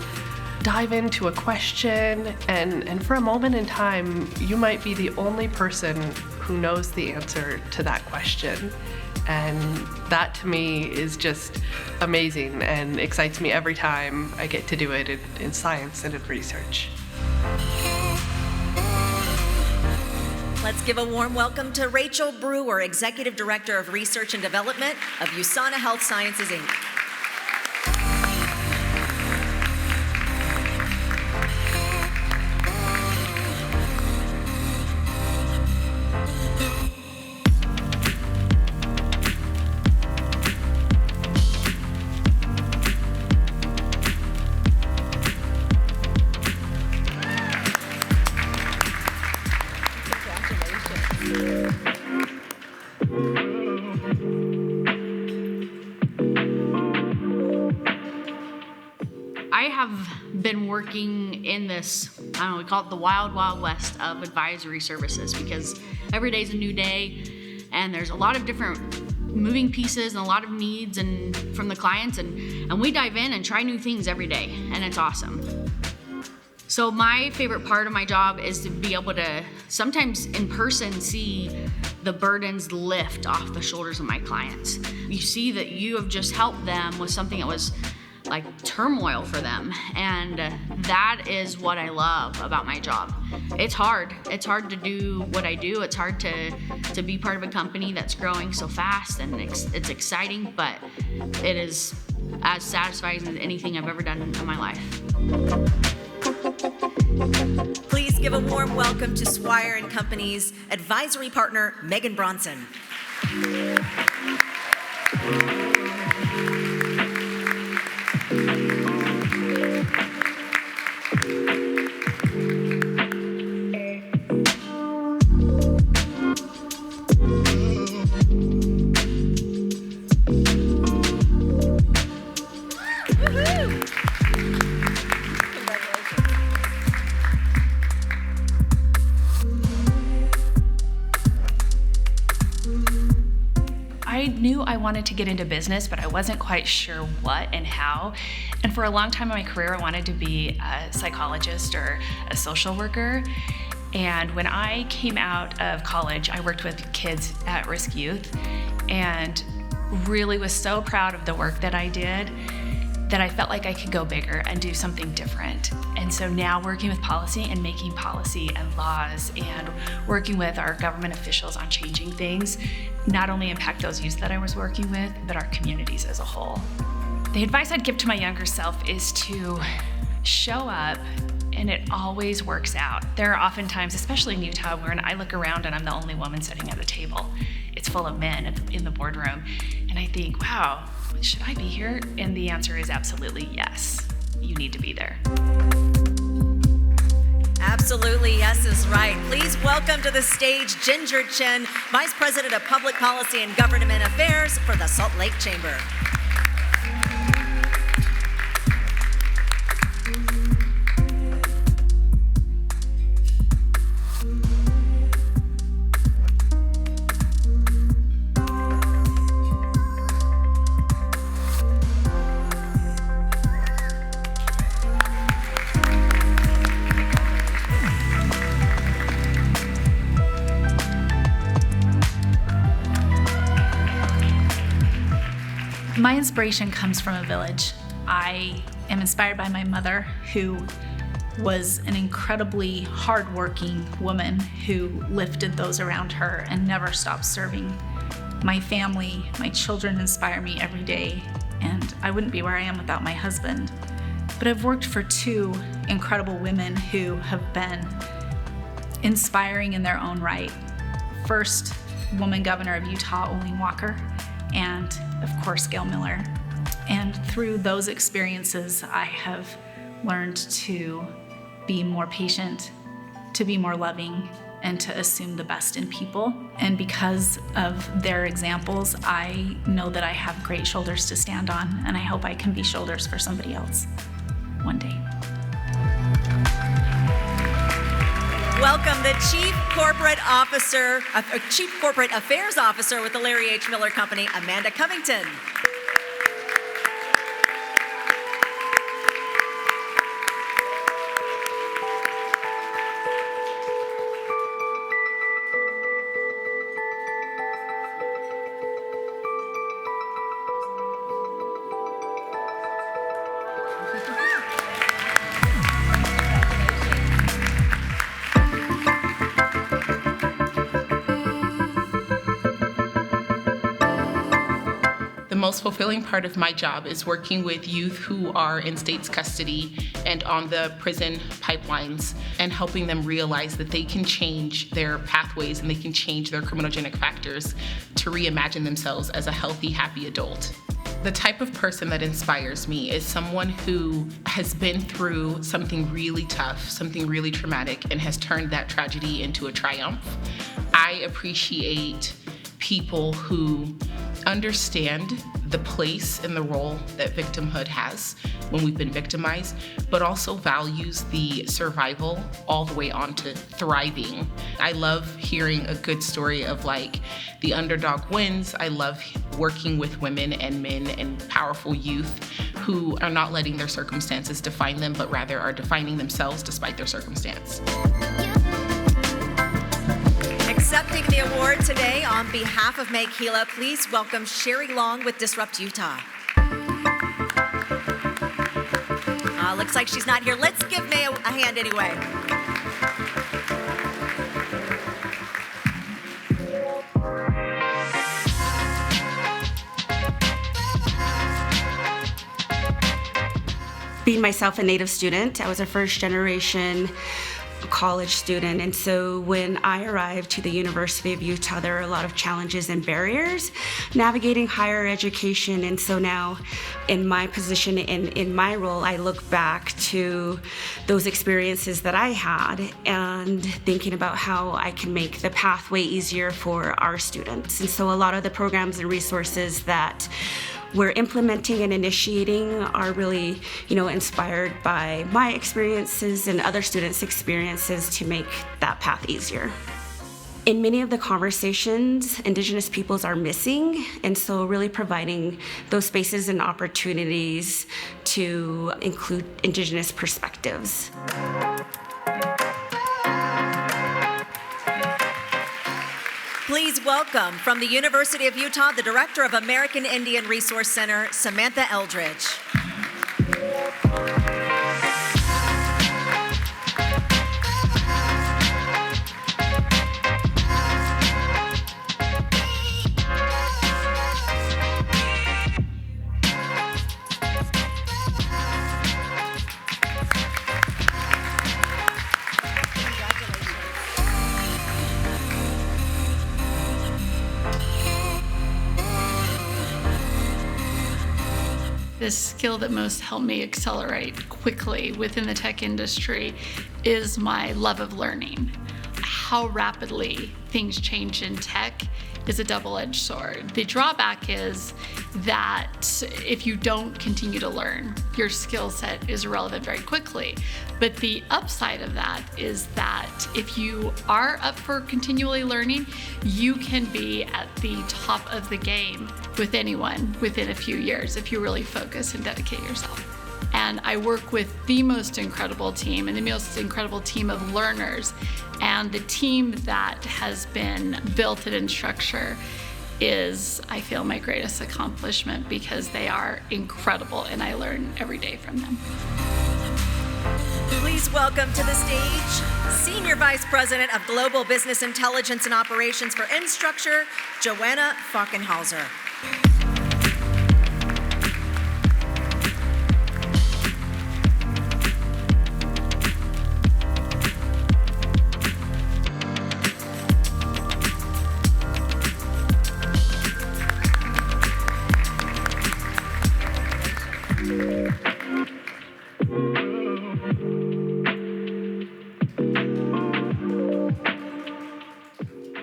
dive into a question, and for a moment in time, you might be the only person who knows the answer to that question. And that to me is just amazing and excites me every time I get to do it in science and in research. Let's give a warm welcome to Rachel Brewer, Executive Director of Research and Development of USANA Health Sciences, Inc. Been working in this, I don't know, we call it the wild, wild west of advisory services, because every day is a new day and there's a lot of different moving pieces and a lot of needs and from the clients, and we dive in and try new things every day, and it's awesome. So my favorite part of my job is to be able to sometimes in person see the burdens lift off the shoulders of my clients. You see that you have just helped them with something that was like turmoil for them, and that is what I love about my job. It's hard to do what I do. It's hard to be part of a company that's growing so fast, and it's exciting, but it is as satisfying as anything I've ever done in my life. Please give a warm welcome to Swire & Company's advisory partner, Megan Bronson. I wanted to get into business, but I wasn't quite sure what and how. And for a long time in my career, I wanted to be a psychologist or a social worker. And when I came out of college, I worked with kids at risk youth and really was so proud of the work that I did that I felt like I could go bigger and do something different. And so now working with policy and making policy and laws and working with our government officials on changing things not only impact those youth that I was working with, but our communities as a whole. The advice I'd give to my younger self is to show up, and it always works out. There are often times, especially in Utah, when I look around and I'm the only woman sitting at the table. It's it's full of men in the boardroom. And I think, wow, should I be here? And the answer is absolutely yes. You need to be there. Absolutely, yes is right. Please welcome to the stage Ginger Chen, Vice President of Public Policy and Government Affairs for the Salt Lake Chamber. My inspiration comes from a village. I am inspired by my mother, who was an incredibly hardworking woman who lifted those around her and never stopped serving. My family, my children inspire me every day, and I wouldn't be where I am without my husband. But I've worked for two incredible women who have been inspiring in their own right. First, woman governor of Utah, Olene Walker, and of course, Gail Miller. And through those experiences, I have learned to be more patient, to be more loving, and to assume the best in people. And because of their examples, I know that I have great shoulders to stand on, and I hope I can be shoulders for somebody else one day. Welcome the Chief Corporate Affairs Officer with the Larry H. Miller Company, Amanda Covington. The most fulfilling part of my job is working with youth who are in state's custody and on the prison pipelines and helping them realize that they can change their pathways and they can change their criminogenic factors to reimagine themselves as a healthy, happy adult. The type of person that inspires me is someone who has been through something really tough, something really traumatic, and has turned that tragedy into a triumph. I appreciate people who understand the place and the role that victimhood has when we've been victimized, but also values the survival all the way on to thriving. I love hearing a good story of like the underdog wins. I love working with women and men and powerful youth who are not letting their circumstances define them, but rather are defining themselves despite their circumstance. Accepting the award today on behalf of Meg Gila, please welcome Sherry Long with Disrupt Utah. Looks like she's not here. Let's give May a hand anyway. Being myself a Native student, I was a first generation college student, and so when I arrived to the University of Utah, there were a lot of challenges and barriers navigating higher education. And so now in my position, in my role, I look back to those experiences that I had and thinking about how I can make the pathway easier for our students. And so a lot of the programs and resources that we're implementing and initiating are really, inspired by my experiences and other students' experiences to make that path easier. In many of the conversations, Indigenous peoples are missing, and so really providing those spaces and opportunities to include Indigenous perspectives. Please welcome from the University of Utah, the Director of American Indian Resource Center, Samantha Eldridge. the skill that most helped me accelerate quickly within the tech industry is my love of learning. How rapidly things change in tech is a double-edged sword. The drawback is that if you don't continue to learn, your skill set is irrelevant very quickly. But the upside of that is that if you are up for continually learning, you can be at the top of the game with anyone within a few years if you really focus and dedicate yourself. And I work with the most incredible team and the most incredible team of learners. And the team that has been built at Instructure is, I feel, my greatest accomplishment because they are incredible and I learn every day from them. Please welcome to the stage Senior Vice President of Global Business Intelligence and Operations for Instructure, Joanna Falkenhauser.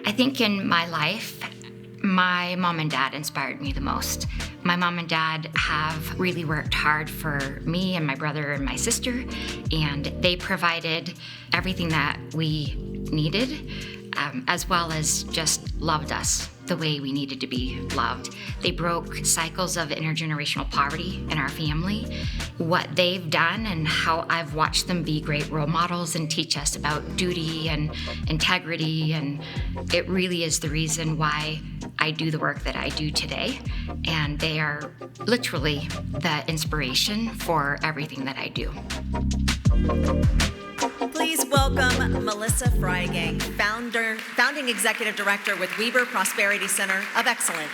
I think in my life, my mom and dad inspired me the most. My mom and dad have really worked hard for me and my brother and my sister, and they provided everything that we needed, as well as just loved us the way we needed to be loved. They broke cycles of intergenerational poverty in our family. What they've done and how I've watched them be great role models and teach us about duty and integrity, and it really is the reason why I do the work that I do today. And they are literally the inspiration for everything that I do. Please welcome Melissa Freigang, founding executive director with Weber Prosperity Center of Excellence.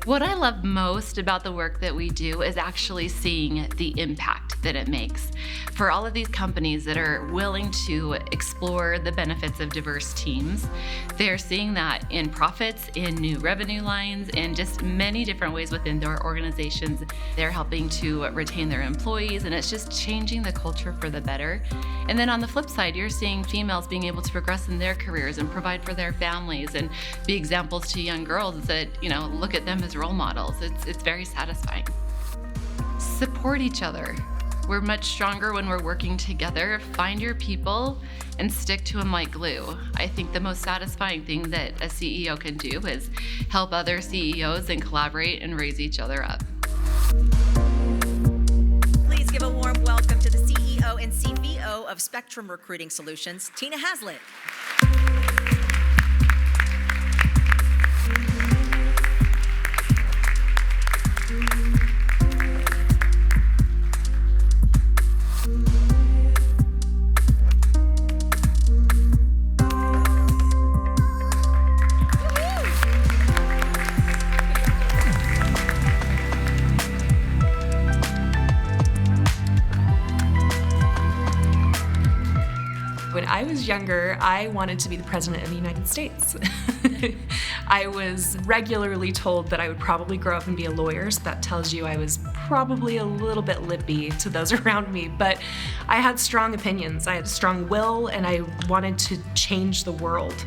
What I love most about the work that we do is actually seeing the impact that it makes. For all of these companies that are willing to explore the benefits of diverse teams, they're seeing that in profits, in new revenue lines, in just many different ways within their organizations. They're helping to retain their employees, and it's just changing the culture for the better. And then on the flip side, you're seeing females being able to progress in their careers and provide for their families and be examples to young girls that, look at them as role models. It's very satisfying. Support each other. We're much stronger when we're working together. Find your people and stick to them like glue. I think the most satisfying thing that a CEO can do is help other CEOs and collaborate and raise each other up. Please give a warm welcome to the CEO and CVO of Spectrum Recruiting Solutions, Tina Haslett. When I was younger, I wanted to be the President of the United States. I was regularly told that I would probably grow up and be a lawyer, so that tells you I was probably a little bit lippy to those around me, but I had strong opinions, I had a strong will, and I wanted to change the world.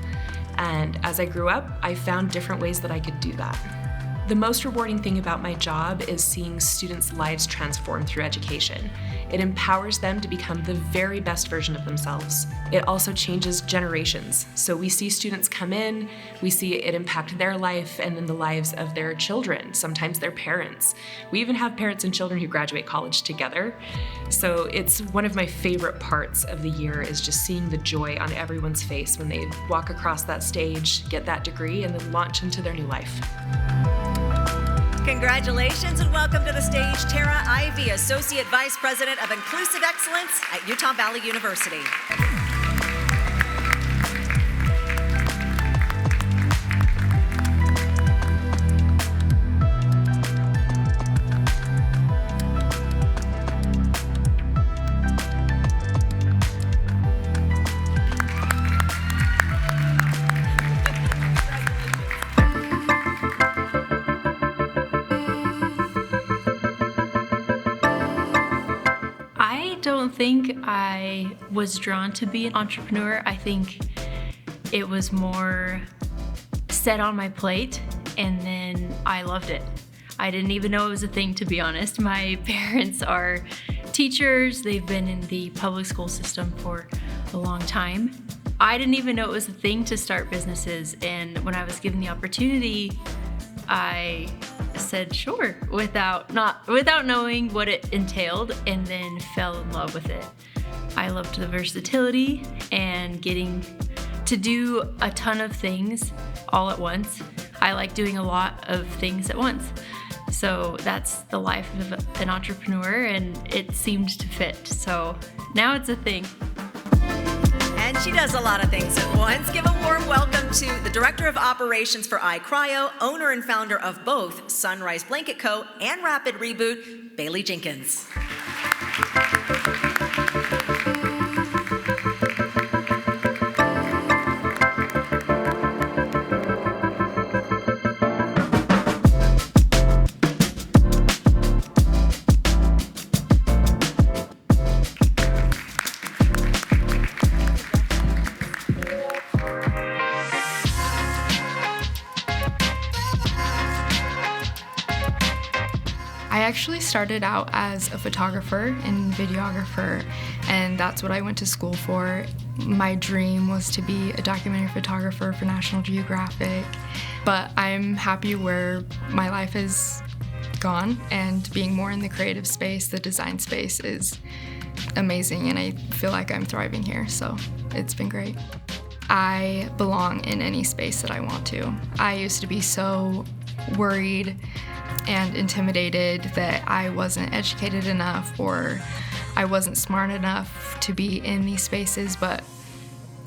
And as I grew up, I found different ways that I could do that. The most rewarding thing about my job is seeing students' lives transform through education. It empowers them to become the very best version of themselves. It also changes generations. So we see students come in, we see it impact their life and then the lives of their children, sometimes their parents. We even have parents and children who graduate college together. So it's one of my favorite parts of the year is just seeing the joy on everyone's face when they walk across that stage, get that degree, and then launch into their new life. Congratulations and welcome to the stage, Tara Ivey, Associate Vice President of Inclusive Excellence at Utah Valley University. I don't think I was drawn to be an entrepreneur. I think it was more set on my plate and then I loved it. I didn't even know it was a thing, to be honest. My parents are teachers. They've been in the public school system for a long time. I didn't even know it was a thing to start businesses, and when I was given the opportunity, I said sure without knowing what it entailed, and then fell in love with it. I loved the versatility and getting to do a ton of things all at once. I like doing a lot of things at once. So that's the life of an entrepreneur, and it seemed to fit. So now it's a thing. And she does a lot of things at once. Give a warm welcome to the Director of Operations for iCryo, owner and founder of both Sunrise Blanket Co. and Rapid Reboot, Bailey Jenkins. I actually started out as a photographer and videographer, and that's what I went to school for. My dream was to be a documentary photographer for National Geographic, but I'm happy where my life has gone, and being more in the creative space, the design space, is amazing, and I feel like I'm thriving here, so it's been great. I belong in any space that I want to. I used to be so worried and intimidated that I wasn't educated enough or I wasn't smart enough to be in these spaces, but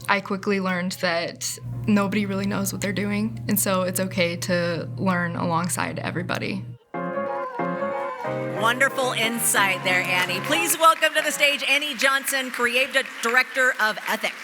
I quickly learned that nobody really knows what they're doing, and so it's okay to learn alongside everybody. Wonderful insight there, Annie. Please welcome to the stage Annie Johnson, Creative Director of Ethic.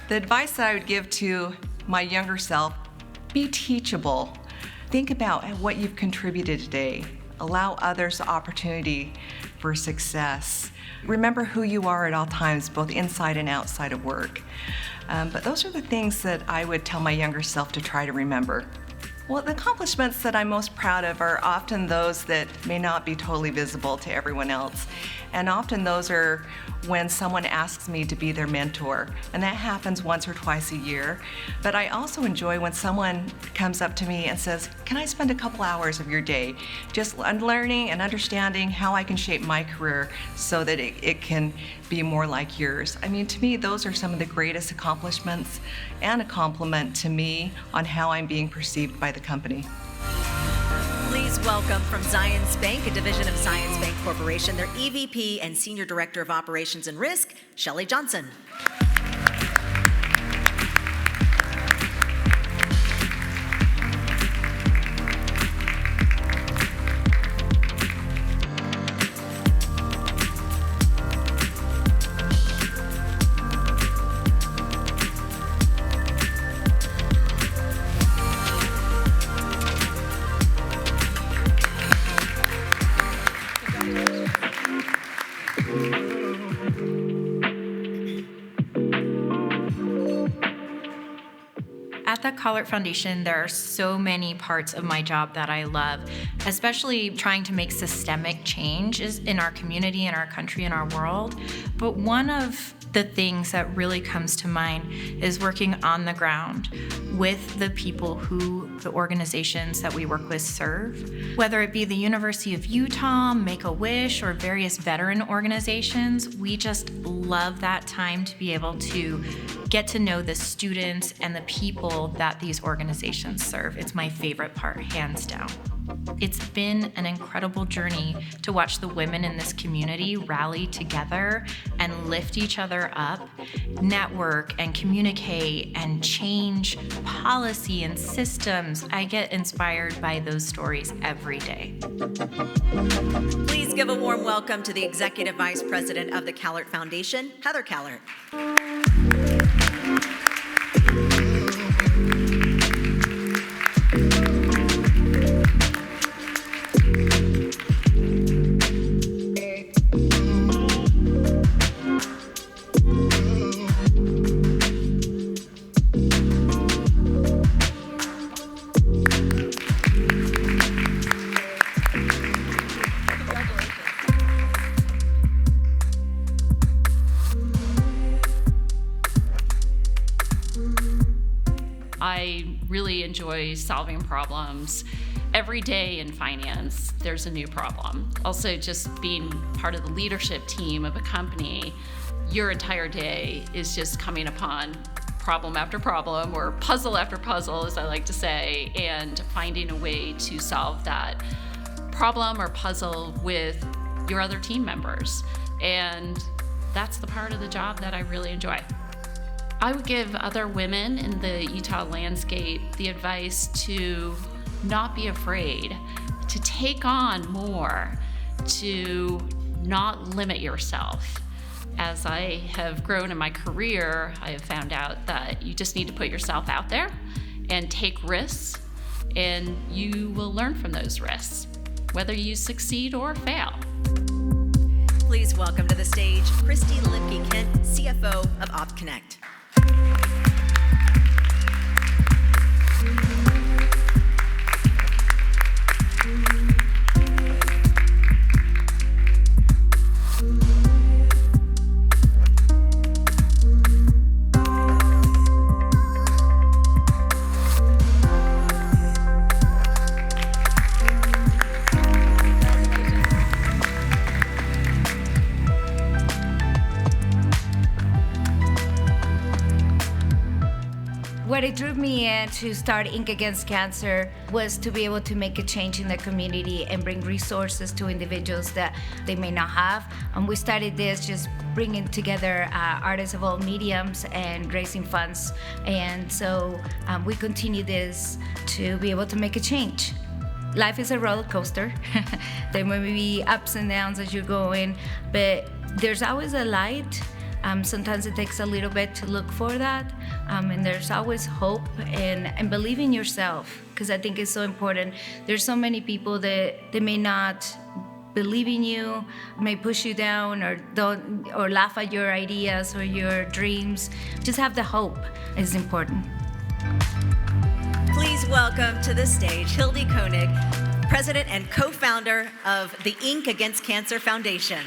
The advice that I would give to my younger self, be teachable. Think about what you've contributed today. Allow others the opportunity for success. Remember who you are at all times, both inside and outside of work. But those are the things that I would tell my younger self to try to remember. Well, the accomplishments that I'm most proud of are often those that may not be totally visible to everyone else. And often those are when someone asks me to be their mentor. And that happens once or twice a year. But I also enjoy when someone comes up to me and says, can I spend a couple hours of your day just learning and understanding how I can shape my career so that it can be more like yours? I mean, to me, those are some of the greatest accomplishments and a compliment to me on how I'm being perceived by the company. Please welcome from Zions Bank, a division of Zions Bank Corporation, their EVP and Senior Director of Operations and Risk, Shelley Johnson. At the Collard Foundation, there are so many parts of my job that I love, especially trying to make systemic changes in our community, in our country, in our world. But one of the things that really comes to mind is working on the ground with the people who the organizations that we work with serve. Whether it be the University of Utah, Make-A-Wish, or various veteran organizations, we just love that time to be able to get to know the students and the people that these organizations serve. It's my favorite part, hands down. It's been an incredible journey to watch the women in this community rally together and lift each other up, network and communicate and change policy and systems. I get inspired by those stories every day. Please give a warm welcome to the Executive Vice President of the Callert Foundation, Heather Callert. I really enjoy solving problems. Every day in finance, there's a new problem. Also, just being part of the leadership team of a company, your entire day is just coming upon problem after problem, or puzzle after puzzle, as I like to say, and finding a way to solve that problem or puzzle with your other team members. And that's the part of the job that I really enjoy. I would give other women in the Utah landscape the advice to not be afraid, to take on more, to not limit yourself. As I have grown in my career, I have found out that you just need to put yourself out there and take risks, and you will learn from those risks, whether you succeed or fail. Please welcome to the stage Christy Limke-Kent, CFO of OpConnect. What it drew me in to start Inc. Against Cancer was to be able to make a change in the community and bring resources to individuals that they may not have. And we started this just bringing together artists of all mediums and raising funds. And so we continue this to be able to make a change. Life is a roller coaster. There may be ups and downs as you're going, but there's always a light. Sometimes it takes a little bit to look for that, and there's always hope and believe in yourself, because I think it's so important. There's so many people that they may not believe in you, may push you down or laugh at your ideas or your dreams. Just have the hope is important. Please welcome to the stage Hildy Koenig, President and co-founder of the Inc. Against Cancer Foundation.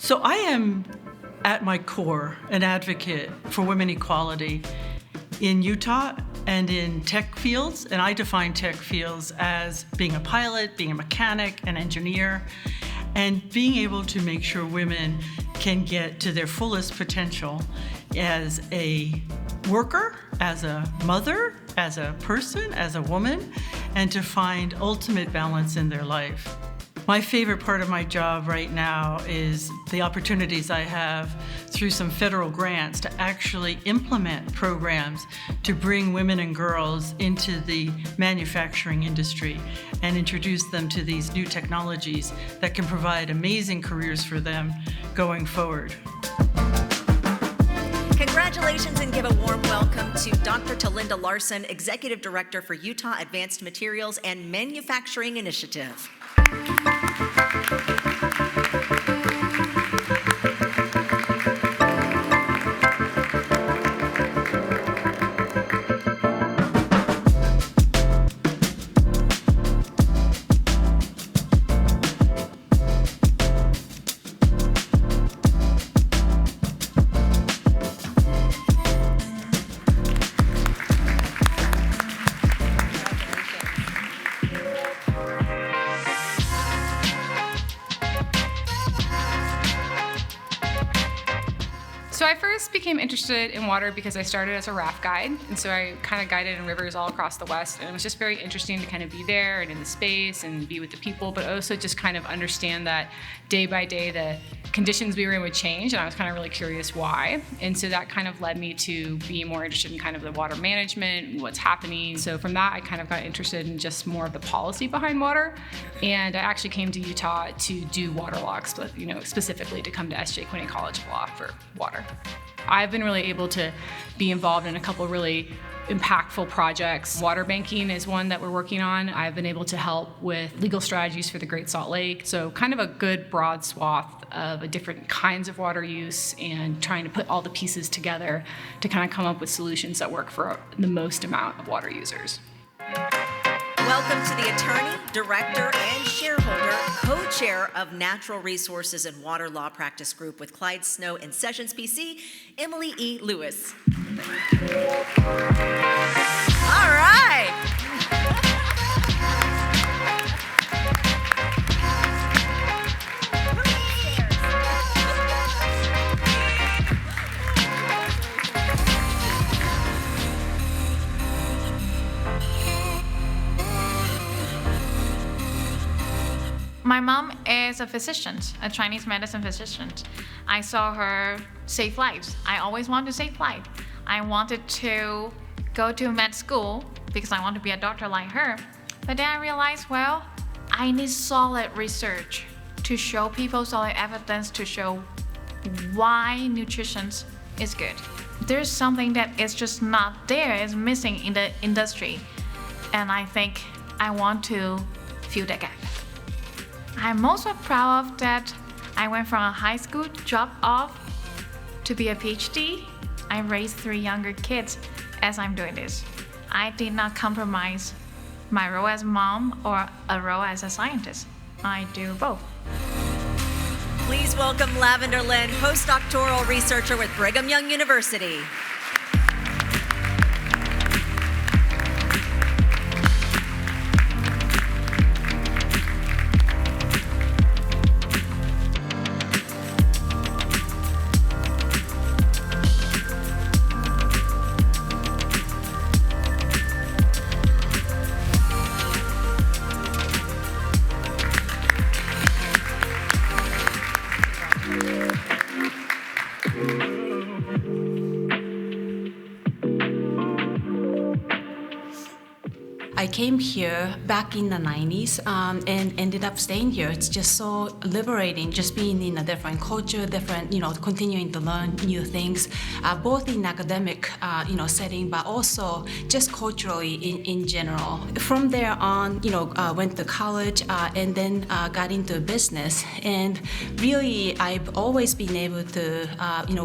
So I am, at my core, an advocate for women equality in Utah and in tech fields. And I define tech fields as being a pilot, being a mechanic, an engineer, and being able to make sure women can get to their fullest potential as a worker, as a mother, as a person, as a woman, and to find ultimate balance in their life. My favorite part of my job right now is the opportunities I have through some federal grants to actually implement programs to bring women and girls into the manufacturing industry and introduce them to these new technologies that can provide amazing careers for them going forward. Congratulations and give a warm welcome to Dr. Talinda Larson, Executive Director for Utah Advanced Materials and Manufacturing Initiative. So I first became interested in water because I started as a raft guide, and so I kind of guided in rivers all across the West, and it was just very interesting to kind of be there and in the space and be with the people, but also just kind of understand that day by day the conditions we were in would change, and I was kind of really curious why. And so that kind of led me to be more interested in kind of the water management and what's happening. So from that, I kind of got interested in just more of the policy behind water, and I actually came to Utah to do water law, specifically to come to S.J. Quinney College of Law for water. I've been really able to be involved in a couple really impactful projects. Water banking is one that we're working on. I've been able to help with legal strategies for the Great Salt Lake. So kind of a good broad swath of different kinds of water use and trying to put all the pieces together to kind of come up with solutions that work for the most amount of water users. Welcome to the attorney, director, and shareholder, co-chair of Natural Resources and Water Law Practice Group with Clyde Snow and Sessions PC, Emily E. Lewis. All right. My mom is a physician, a Chinese medicine physician. I saw her save lives. I always wanted to save life. I wanted to go to med school because I want to be a doctor like her. But then I realized, well, I need solid research to show people solid evidence to show why nutrition is good. There's something that is just not there, is missing in the industry. And I think I want to fill that gap. I'm also proud of that I went from a high school drop off to be a PhD. I raised 3 younger kids as I'm doing this. I did not compromise my role as mom or a role as a scientist. I do both. Please welcome Lavender Lynn, postdoctoral researcher with Brigham Young University. I came here back in the 90s and ended up staying here. It's just so liberating, just being in a different culture, continuing to learn new things, both in academic, setting, but also just culturally in general. From there on, went to college and then got into business. And really, I've always been able to,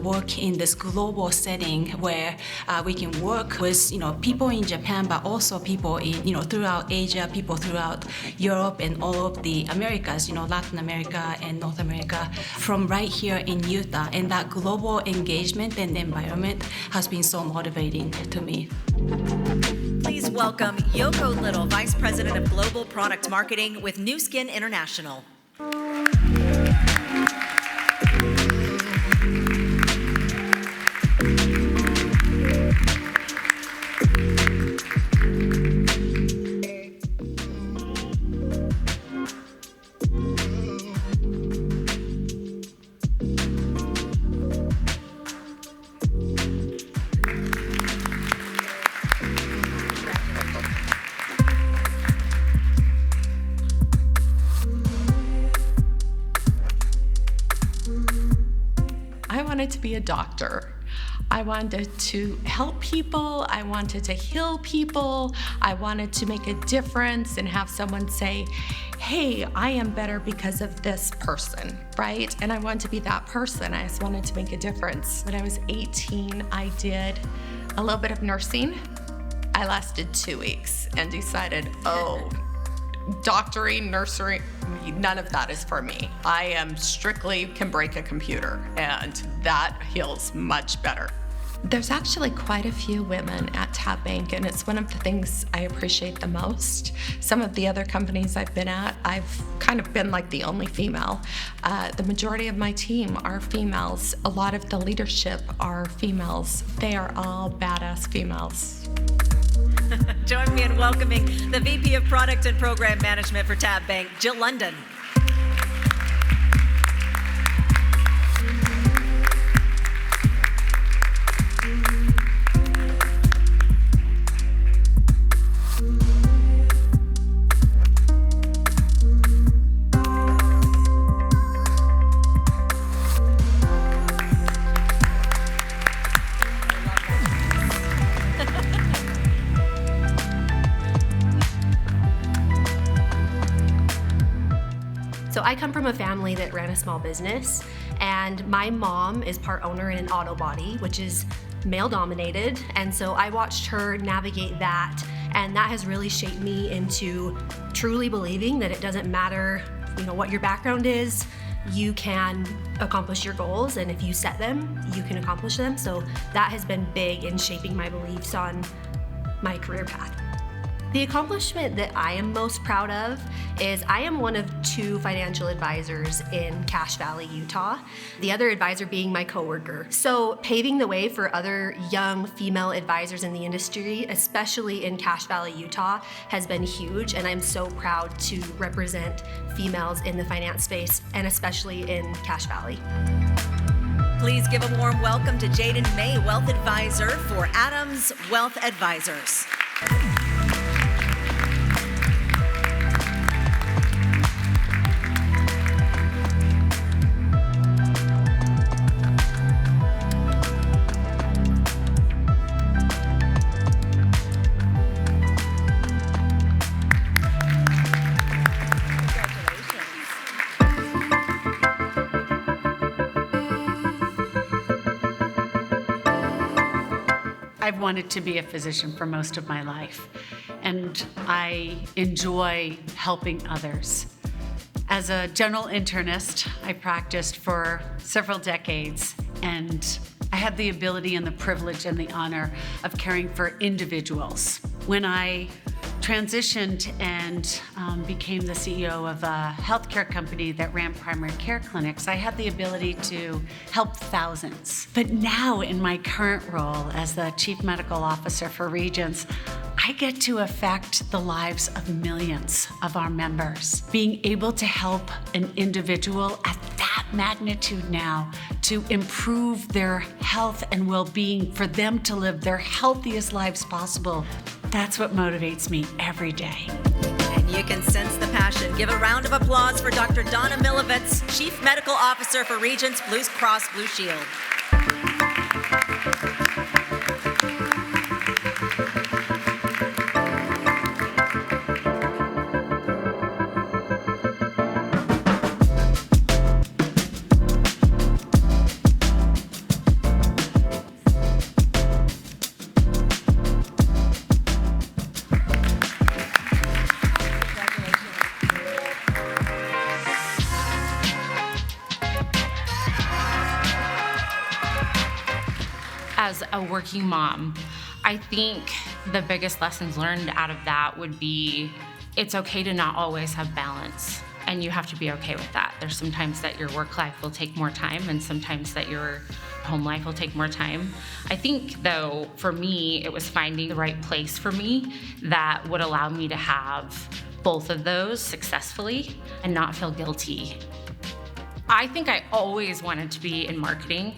work in this global setting where we can work with, people in Japan, but also people in, throughout Asia, people throughout Europe and all of the Americas, Latin America and North America, from right here in Utah. And that global engagement and environment has been so motivating to me. Please welcome Yoko Little, Vice President of Global Product Marketing with New Skin International. wanted to be a doctor. I wanted to help people. I wanted to heal people. I wanted to make a difference and have someone say, hey, I am better because of this person, right? And I wanted to be that person. I just wanted to make a difference. When I was 18, I did a little bit of nursing. I lasted 2 weeks and decided, oh, doctoring, nursery, none of that is for me. I am strictly can break a computer, and that heals much better. There's actually quite a few women at Tap Bank, and it's one of the things I appreciate the most. Some of the other companies I've been at, I've kind of been like the only female. The majority of my team are females. A lot of the leadership are females. They are all badass females. Join me in welcoming the VP of Product and Program Management for Tap Bank, Jill London. So I come from a family that ran a small business, and my mom is part owner in an auto body, which is male dominated. And so I watched her navigate that, and that has really shaped me into truly believing that it doesn't matter, what your background is, you can accomplish your goals, and if you set them, you can accomplish them. So that has been big in shaping my beliefs on my career path. The accomplishment that I am most proud of is I am one of 2 financial advisors in Cache Valley, Utah, the other advisor being my coworker. So paving the way for other young female advisors in the industry, especially in Cache Valley, Utah, has been huge, and I'm so proud to represent females in the finance space, and especially in Cache Valley. Please give a warm welcome to Jaden May, Wealth Advisor for Adams Wealth Advisors. I've wanted to be a physician for most of my life, and I enjoy helping others. As a general internist, I practiced for several decades, and I had the ability and the privilege and the honor of caring for individuals. When I transitioned and became the CEO of a healthcare company that ran primary care clinics, I had the ability to help thousands. But now in my current role as the Chief Medical Officer for Regents, I get to affect the lives of millions of our members. Being able to help an individual at that magnitude now to improve their health and well-being, for them to live their healthiest lives possible, that's what motivates me every day. And you can sense the passion. Give a round of applause for Dr. Donna Milovitz, Chief Medical Officer for Regents Blue Cross Blue Shield. As a working mom, I think the biggest lessons learned out of that would be it's okay to not always have balance, and you have to be okay with that. There's sometimes that your work life will take more time, and sometimes that your home life will take more time. I think, though, for me, it was finding the right place for me that would allow me to have both of those successfully and not feel guilty. I think I always wanted to be in marketing.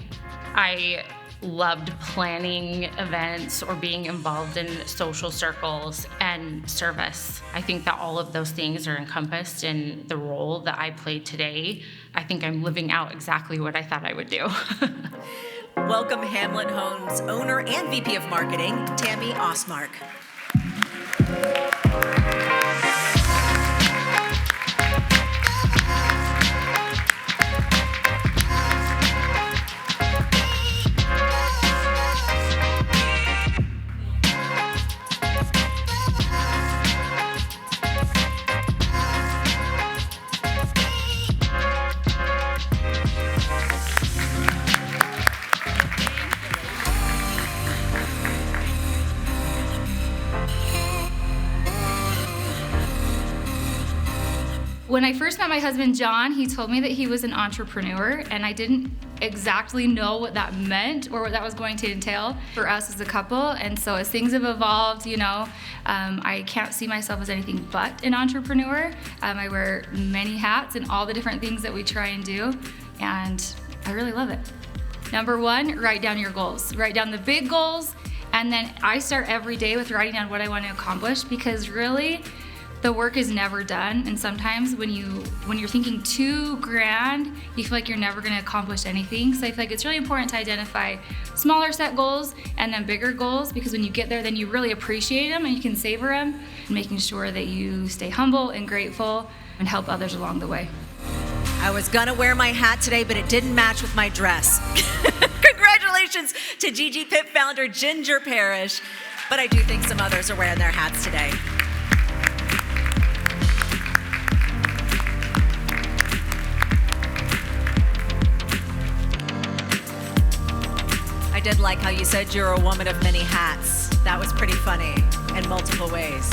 I loved planning events or being involved in social circles and service. I think that all of those things are encompassed in the role that I play today I think I'm living out exactly what I thought I would do. Welcome Hamlet Homes owner and VP of Marketing, Tammy Osmark. When I first met my husband, John, he told me that he was an entrepreneur, and I didn't exactly know what that meant or what that was going to entail for us as a couple. And so as things have evolved, you know, I can't see myself as anything but an entrepreneur. I wear many hats in all the different things that we try and do, and I really love it. Number one, write down your goals. Write down the big goals, and then I start every day with writing down what I want to accomplish, because really, the work is never done, and sometimes when you're thinking too grand, you feel like you're never going to accomplish anything. So I feel like it's really important to identify smaller set goals and then bigger goals, because when you get there, then you really appreciate them and you can savor them, and making sure that you stay humble and grateful and help others along the way. I was gonna wear my hat today, but it didn't match with my dress. Congratulations to GG Pip founder Ginger Parrish, but I do think some others are wearing their hats today. I did like how you said you're a woman of many hats. That was pretty funny in multiple ways.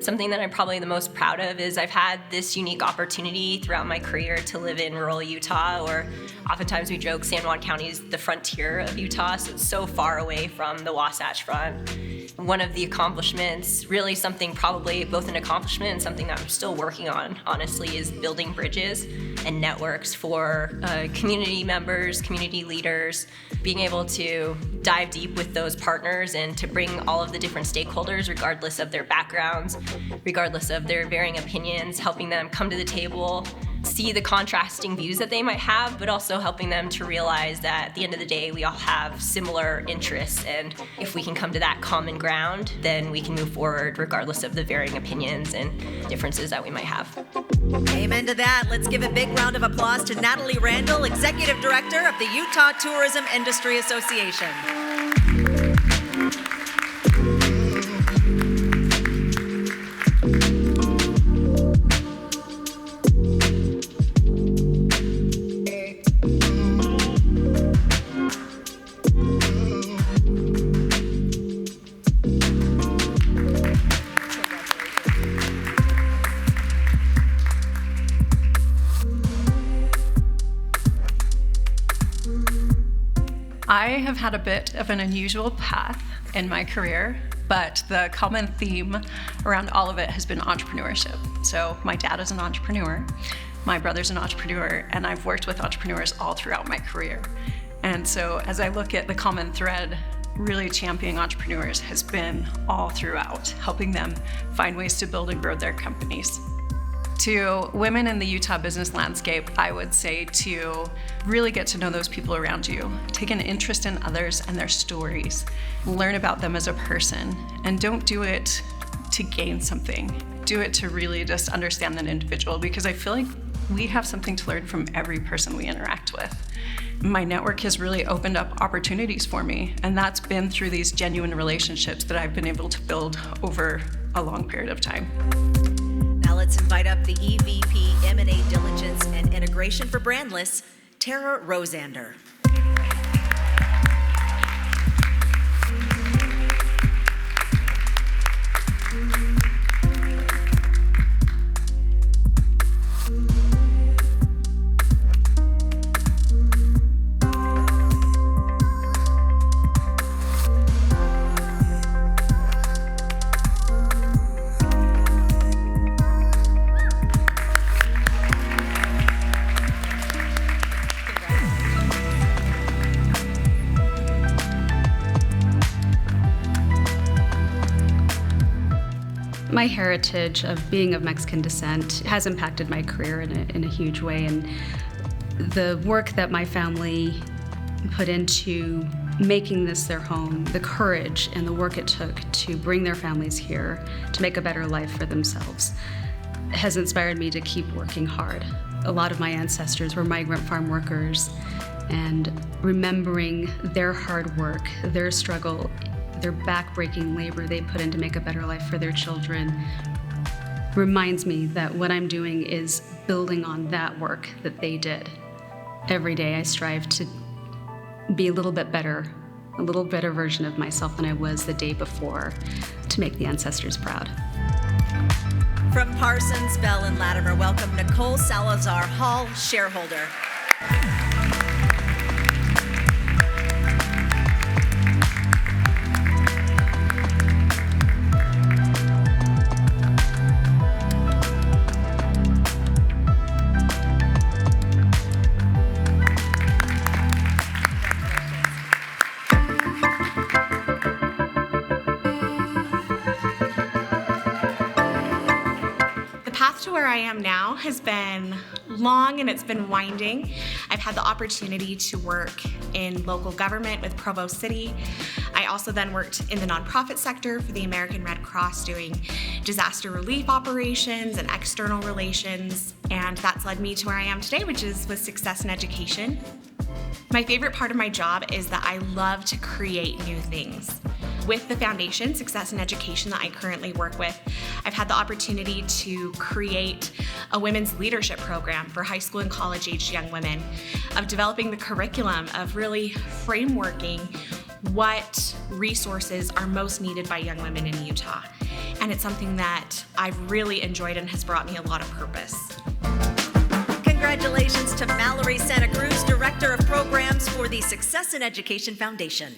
Something that I'm probably the most proud of is I've had this unique opportunity throughout my career to live in rural Utah, or oftentimes we joke San Juan County is the frontier of Utah, so it's so far away from the Wasatch Front. One of the accomplishments, really something probably both an accomplishment and something that I'm still working on, honestly, is building bridges and networks for community members, community leaders, being able to dive deep with those partners and to bring all of the different stakeholders, regardless of their backgrounds, regardless of their varying opinions, helping them come to the table, see the contrasting views that they might have, but also helping them to realize that at the end of the day, we all have similar interests, and if we can come to that common ground, then we can move forward regardless of the varying opinions and differences that we might have. Amen to that. Let's give a big round of applause to Natalie Randall, Executive Director of the Utah Tourism Industry Association. I have had a bit of an unusual path in my career, but the common theme around all of it has been entrepreneurship. So my dad is an entrepreneur, my brother's an entrepreneur, and I've worked with entrepreneurs all throughout my career. And so as I look at the common thread, really championing entrepreneurs has been all throughout, helping them find ways to build and grow their companies. To women in the Utah business landscape, I would say to really get to know those people around you. Take an interest in others and their stories. Learn about them as a person, and don't do it to gain something. Do it to really just understand that individual, because I feel like we have something to learn from every person we interact with. My network has really opened up opportunities for me, and that's been through these genuine relationships that I've been able to build over a long period of time. Now let's invite up the EVP M&A Diligence and Integration for Brandless, Tara Rosander. My heritage of being of Mexican descent has impacted my career in a huge way, and the work that my family put into making this their home, the courage and the work it took to bring their families here to make a better life for themselves, has inspired me to keep working hard. A lot of my ancestors were migrant farm workers, and remembering their hard work, their struggle, their back-breaking labor they put in to make a better life for their children reminds me that what I'm doing is building on that work that they did. Every day I strive to be a little bit better, a little better version of myself than I was the day before, to make the ancestors proud. From Parsons, Bell, and Latimer, welcome Nicole Salazar Hall, shareholder. To where I am now has been long and it's been winding. I've had the opportunity to work in local government with Provo City. I also then worked in the nonprofit sector for the American Red Cross doing disaster relief operations and external relations, and that's led me to where I am today, which is with Success in Education. My favorite part of my job is that I love to create new things. With the foundation, Success in Education, that I currently work with, I've had the opportunity to create a women's leadership program for high school and college-aged young women, of developing the curriculum, of really frameworking what resources are most needed by young women in Utah. And it's something that I've really enjoyed and has brought me a lot of purpose. Congratulations to Mallory Santa Cruz, Director of Programs for the Success in Education Foundation.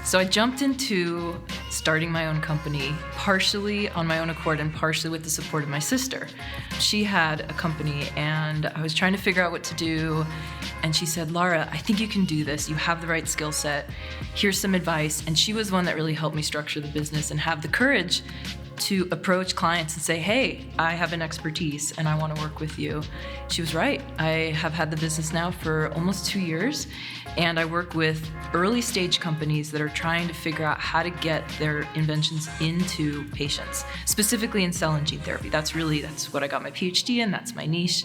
So I jumped into starting my own company, partially on my own accord and partially with the support of my sister. She had a company and I was trying to figure out what to do. And she said, "Laura, I think you can do this. You have the right skill set. Here's some advice." And she was one that really helped me structure the business and have the courage to approach clients and say, "Hey, I have an expertise and I want to work with you." She was right. I have had the business now for almost 2 years, and I work with early stage companies that are trying to figure out how to get their inventions into patients, specifically in cell and gene therapy. That's what I got my PhD in, that's my niche.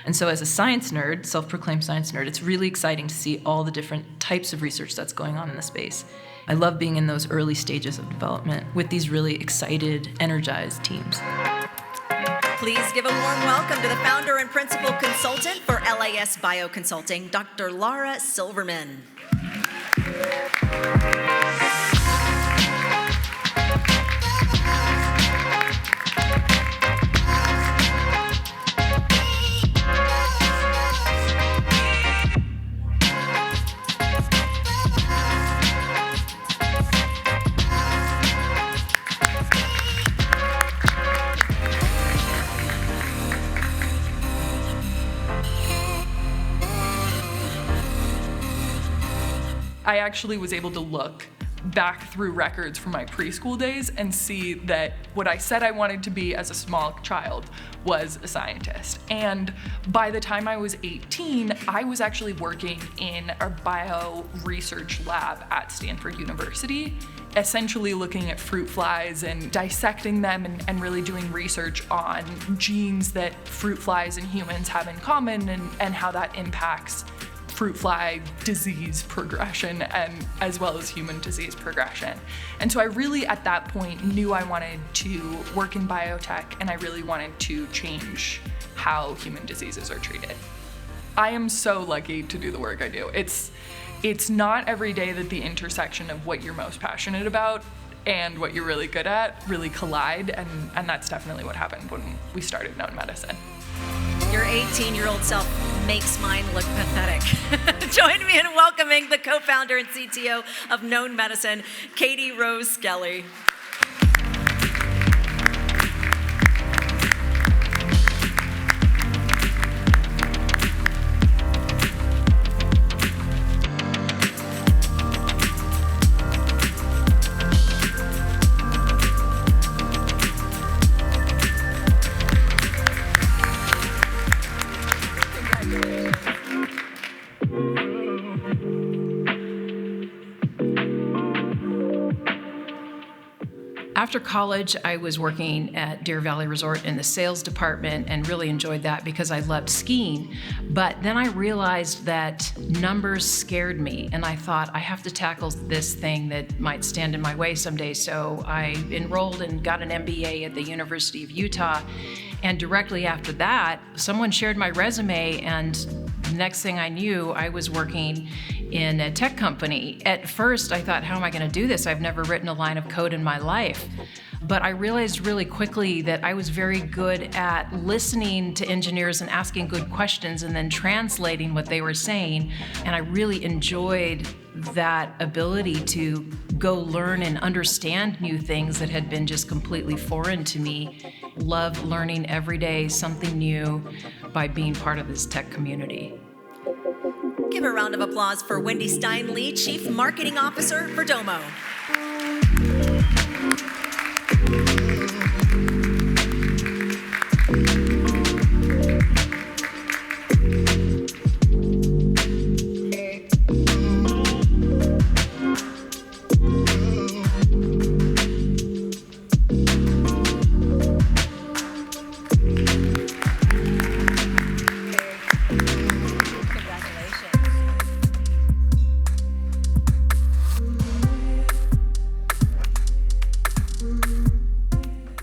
And so as a science nerd, self-proclaimed science nerd, it's really exciting to see all the different types of research that's going on in the space. I love being in those early stages of development with these really excited, energized teams. Please give a warm welcome to the founder and principal consultant for LAS Bioconsulting, Dr. Laura Silverman. I actually was able to look back through records from my preschool days and see that what I said I wanted to be as a small child was a scientist. And by the time I was 18, I was actually working in a bio research lab at Stanford University, essentially looking at fruit flies and dissecting them and really doing research on genes that fruit flies and humans have in common and how that impacts fruit fly disease progression and as well as human disease progression. And so I really at that point knew I wanted to work in biotech and I really wanted to change how human diseases are treated. I am so lucky to do the work I do. It's it's not every day that the intersection of what you're most passionate about and what you're really good at really collide, and that's definitely what happened when we started Known Medicine. Your 18-year-old self makes mine look pathetic. Join me in welcoming the co-founder and CTO of Known Medicine, Katie Rose Skelly. After college, I was working at Deer Valley Resort in the sales department and really enjoyed that because I loved skiing. But then I realized that numbers scared me, and I thought I have to tackle this thing that might stand in my way someday. So I enrolled and got an MBA at the University of Utah. And directly after that, someone shared my resume, and next thing I knew, I was working in a tech company. At first, I thought, how am I going to do this? I've never written a line of code in my life. But I realized really quickly that I was very good at listening to engineers and asking good questions and then translating what they were saying. And I really enjoyed that ability to go learn and understand new things that had been just completely foreign to me. Love learning every day something new by being part of this tech community. Give a round of applause for Wendy Steinle, Chief Marketing Officer for Domo.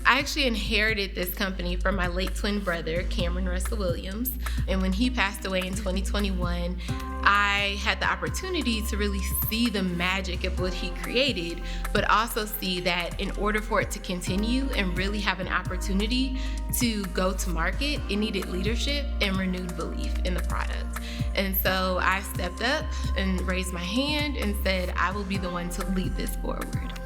I actually inherited this company from my late twin brother, Cameron Russell Williams. And when he passed away in 2021, I had the opportunity to really see the magic of what he created, but also see that in order for it to continue and really have an opportunity to go to market, it needed leadership and renewed belief in the product. And so I stepped up and raised my hand and said, I will be the one to lead this forward.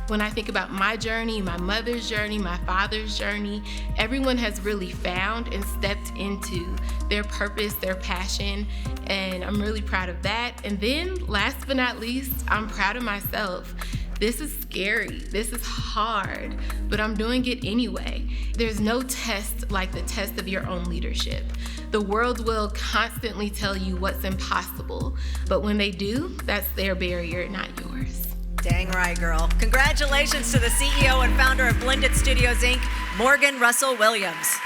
When I think about my journey, my mother's journey, my father's journey, everyone has really found and stepped into their purpose, their passion, and I'm really proud of that. And then last but not least, I'm proud of myself. This is scary, this is hard, but I'm doing it anyway. There's no test like the test of your own leadership. The world will constantly tell you what's impossible, but when they do, that's their barrier, not yours. Dang right, girl. Congratulations to the CEO and founder of Blended Studios, Inc., Morgan Russell Williams.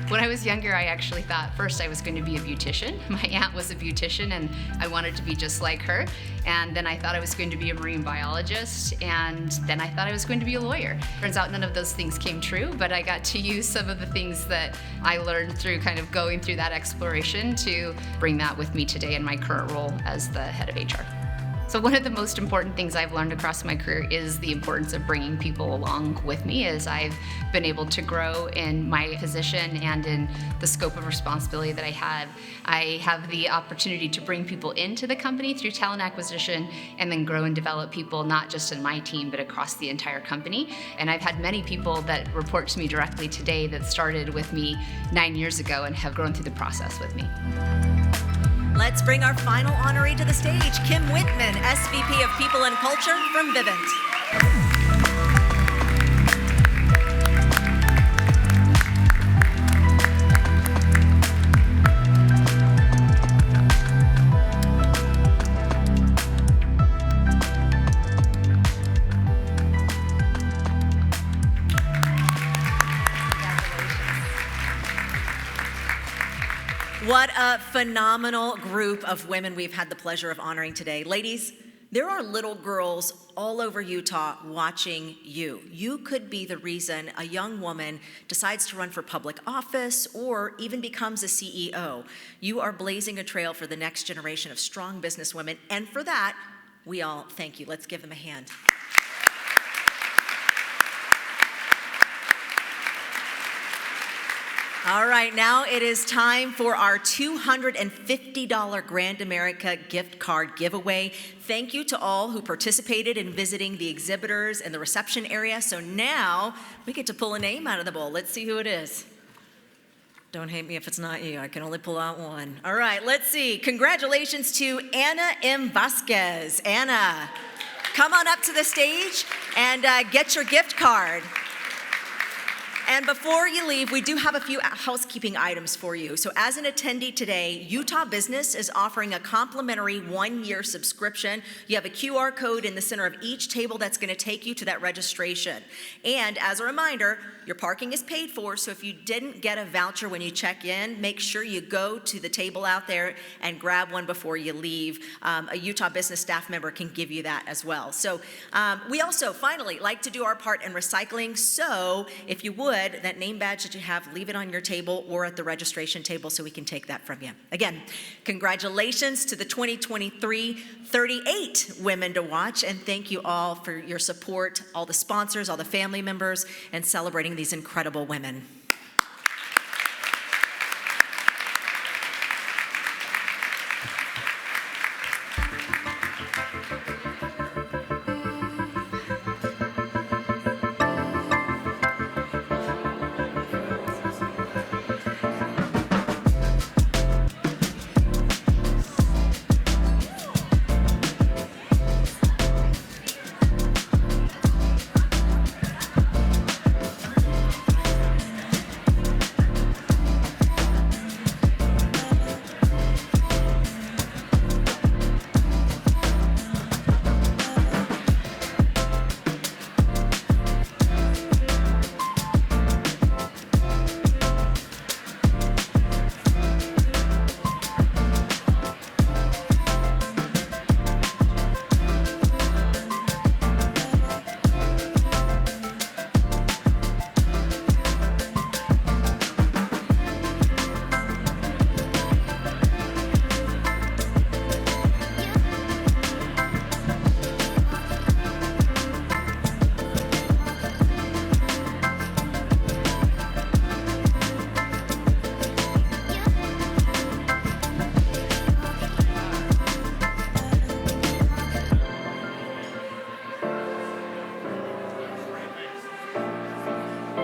When I was younger, I actually thought first I was going to be a beautician. My aunt was a beautician and I wanted to be just like her. And then I thought I was going to be a marine biologist. And then I thought I was going to be a lawyer. Turns out none of those things came true, but I got to use some of the things that I learned through kind of going through that exploration to bring that with me today in my current role as the head of HR. So one of the most important things I've learned across my career is the importance of bringing people along with me as I've been able to grow in my position and in the scope of responsibility that I have. I have the opportunity to bring people into the company through talent acquisition and then grow and develop people not just in my team but across the entire company. And I've had many people that report to me directly today that started with me 9 years ago and have grown through the process with me. Let's bring our final honoree to the stage, Kim Whitman, SVP of People and Culture from Vivint. What a phenomenal group of women we've had the pleasure of honoring today. Ladies, there are little girls all over Utah watching you. You could be the reason a young woman decides to run for public office or even becomes a CEO. You are blazing a trail for the next generation of strong businesswomen, and for that, we all thank you. Let's give them a hand. All right, now it is time for our $250 Grand America gift card giveaway. Thank you to all who participated in visiting the exhibitors and the reception area. So now we get to pull a name out of the bowl. Let's see who it is. Don't hate me if it's not you. I can only pull out one. All right, let's see. Congratulations to Anna M. Vasquez. Anna, come on up to the stage and get your gift card. And before you leave, we do have a few housekeeping items for you. So as an attendee today, Utah Business is offering a complimentary 1-year subscription. You have a QR code in the center of each table that's going to take you to that registration. And as a reminder, your parking is paid for, so if you didn't get a voucher when you check in, make sure you go to the table out there and grab one before you leave. A Utah Business staff member can give you that as well. So we also, finally, like to do our part in recycling. So if you would, that name badge that you have, leave it on your table or at the registration table so we can take that from you. Again, congratulations to the 2023 38 women to watch, and thank you all for your support, all the sponsors, all the family members, and celebrating these incredible women.